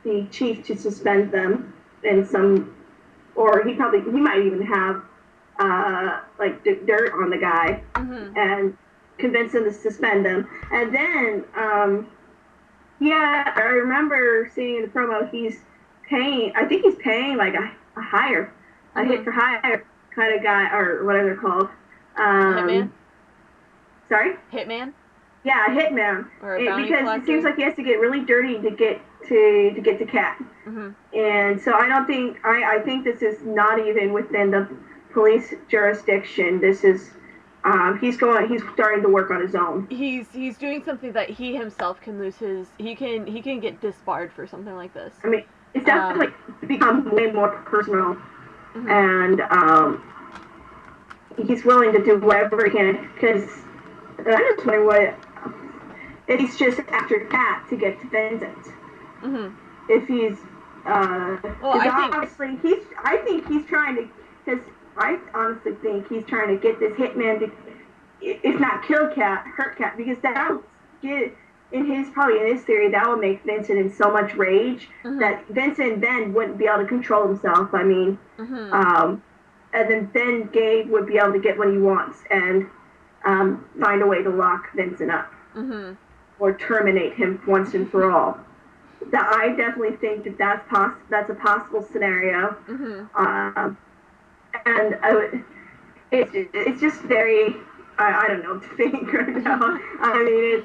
the chief to suspend them in some, or he might even have dirt on the guy and convince him to suspend them, and then. Yeah, I remember seeing in the promo he's paying like a hire, a hit for hire kind of guy, or whatever they're called. Hitman? Sorry? Hitman? Yeah, a hitman. Or a bounty because collector? It seems like he has to get really dirty to get to Cat. And so I think this is not even within the police jurisdiction. This is he's starting to work on his own. He's doing something that he himself can lose his. He can get disbarred for something like this. I mean, it's definitely become way more personal, and he's willing to do whatever he can. Because I'm just wondering if he's just after Kat to get to Vincent. If he's I think he's trying to, because I honestly think he's trying to get this hitman to, if not kill Kat, hurt Kat, because that'll get, in his theory, that will make Vincent in so much rage that Vincent then wouldn't be able to control himself. I mean, and then Gabe would be able to get what he wants and find a way to lock Vincent up or terminate him once and for all. That I definitely think that's a possible scenario. And it's just very, I don't know what to think right now. I mean,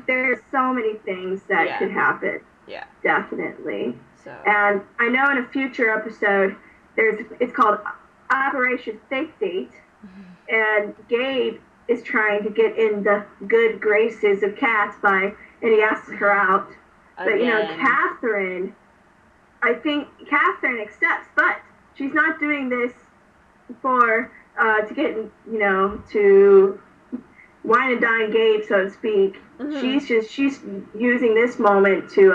there's so many things that could happen. Yeah. Definitely. So. And I know in a future episode, it's called Operation Fake Date, and Gabe is trying to get in the good graces of Kat and he asks her out. But Catherine, I think Catherine accepts, but she's not doing this to get to wine and dine Gabe, so to speak. Mm-hmm. She's using this moment to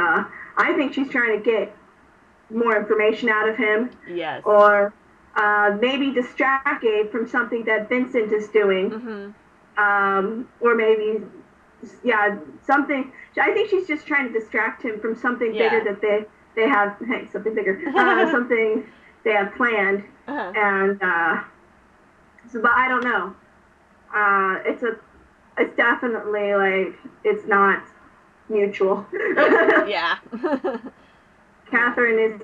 I think she's trying to get more information out of him. Yes. Or maybe distract Gabe from something that Vincent is doing. Mm-hmm. Or maybe, something. I think she's just trying to distract him from something bigger that they have. Hey, something bigger. Something they have planned. Uh-huh. And but I don't know. It's definitely like it's not mutual. Yeah. Catherine is.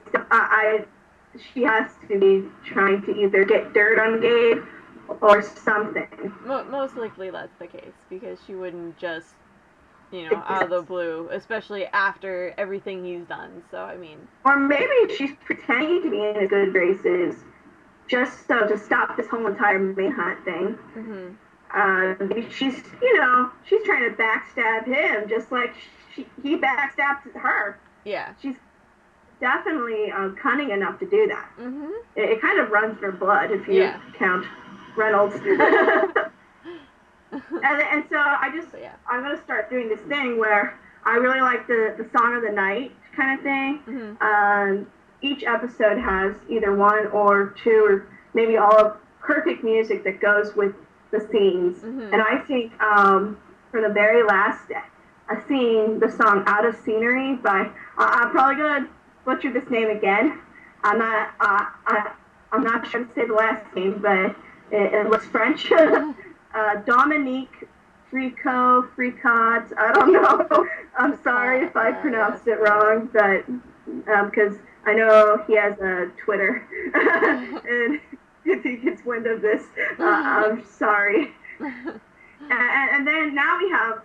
She has to be trying to either get dirt on Gabe or something. Most likely that's the case, because she wouldn't just, out of the blue, especially after everything he's done. So, I mean. Or maybe she's pretending to be in his good graces just to stop this whole entire manhunt thing. Mm-hmm. She's trying to backstab him just like he backstabbed her. Yeah. She's definitely cunning enough to do that. Mm-hmm. It kind of runs her blood if you count Reynolds. and so I'm going to start doing this thing where I really like the song of the night kind of thing. Mm-hmm. Each episode has either one or two or maybe all of perfect music that goes with the scenes. Mm-hmm. And I think for the very last scene, the song Out of Scenery by, I'm probably going to butcher this name again. I'm not sure to say the last name, but it looks French. Dominique Fricot. I don't know. I'm sorry if I pronounced it wrong, but because I know he has a Twitter, and if he gets wind of this, I'm sorry. And then now we have.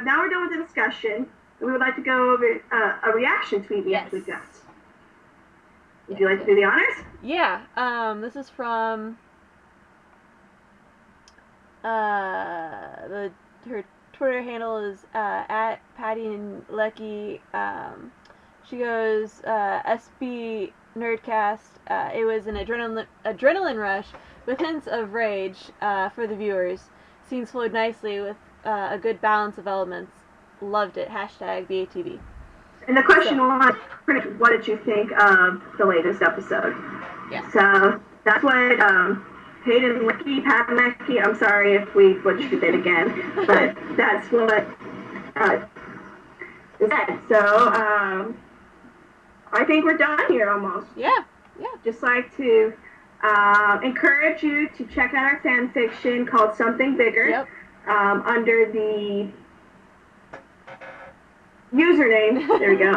Now we're done with the discussion. We would like to go over a reaction tweet we actually got. Would you like to do the honors? Yeah. This is from her Twitter handle is at Patty and Lecky. She goes SB Nerdcast. It was an adrenaline rush with hints of rage for the viewers. Scenes flowed nicely with a good balance of elements. Loved it. Hashtag BATB. And the question was, what did you think of the latest episode? Yeah. So that's what Hayden Lecky, Pat Lecky, I'm sorry if we butchered it again, but that's what it said. So I think we're done here almost. Yeah. Just like to encourage you to check out our fan fiction called Something Bigger. Yep. Under the username, there we go,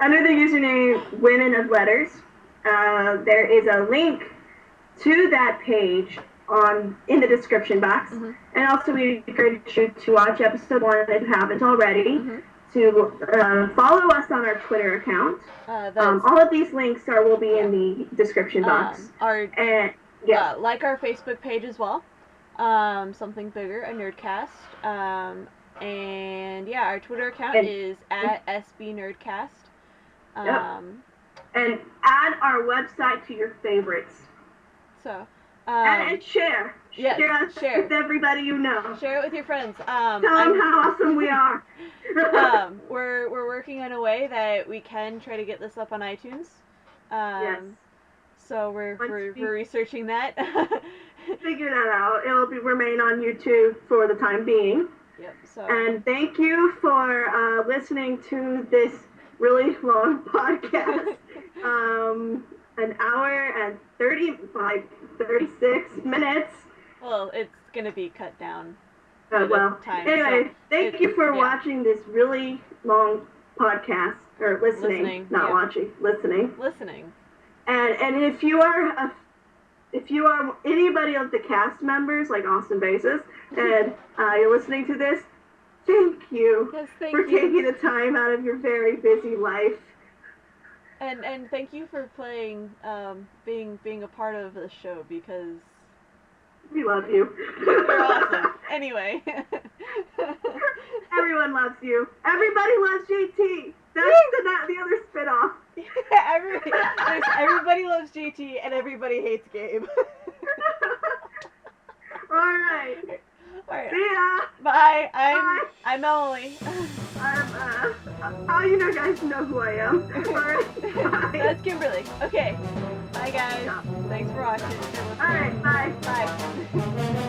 under the username Women of Letters, there is a link to that page in the description box. Mm-hmm. And also we encourage you to watch episode 1 if you haven't already, mm-hmm. to follow us on our Twitter account. All of these links will be in the description box. Like our Facebook page as well. Something Bigger, a Nerdcast. And our Twitter account is at SBNerdcast. And add our website to your favorites. So, and share. Yes, share with everybody you know. Share it with your friends. Tell them how awesome we are. We're working in a way that we can try to get this up on iTunes. Yes. So we're researching that. Figure that out. It'll remain on YouTube for the time being. Yep. So. And thank you for listening to this really long podcast. An hour and 36 minutes. Well, it's gonna be cut down. Time, anyway, thank you for watching this really long podcast, or listening. Not watching, listening. And if you are anybody of the cast members, like Austin Basis, and you're listening to this, thank you Yes, thank for you. taking the time out of your very busy life. And thank you for playing, being a part of the show, because We love you. you're awesome. Anyway. Everyone loves you. Everybody loves JT. That's the other spinoff. Everybody loves JT and everybody hates Gabe. Alright. Alright. See ya. Bye. Bye. I'm Emily. All you know guys know who I am. Alright. Bye. That's Kimberly. Okay. Bye guys. Thanks for watching. Alright, bye. Bye.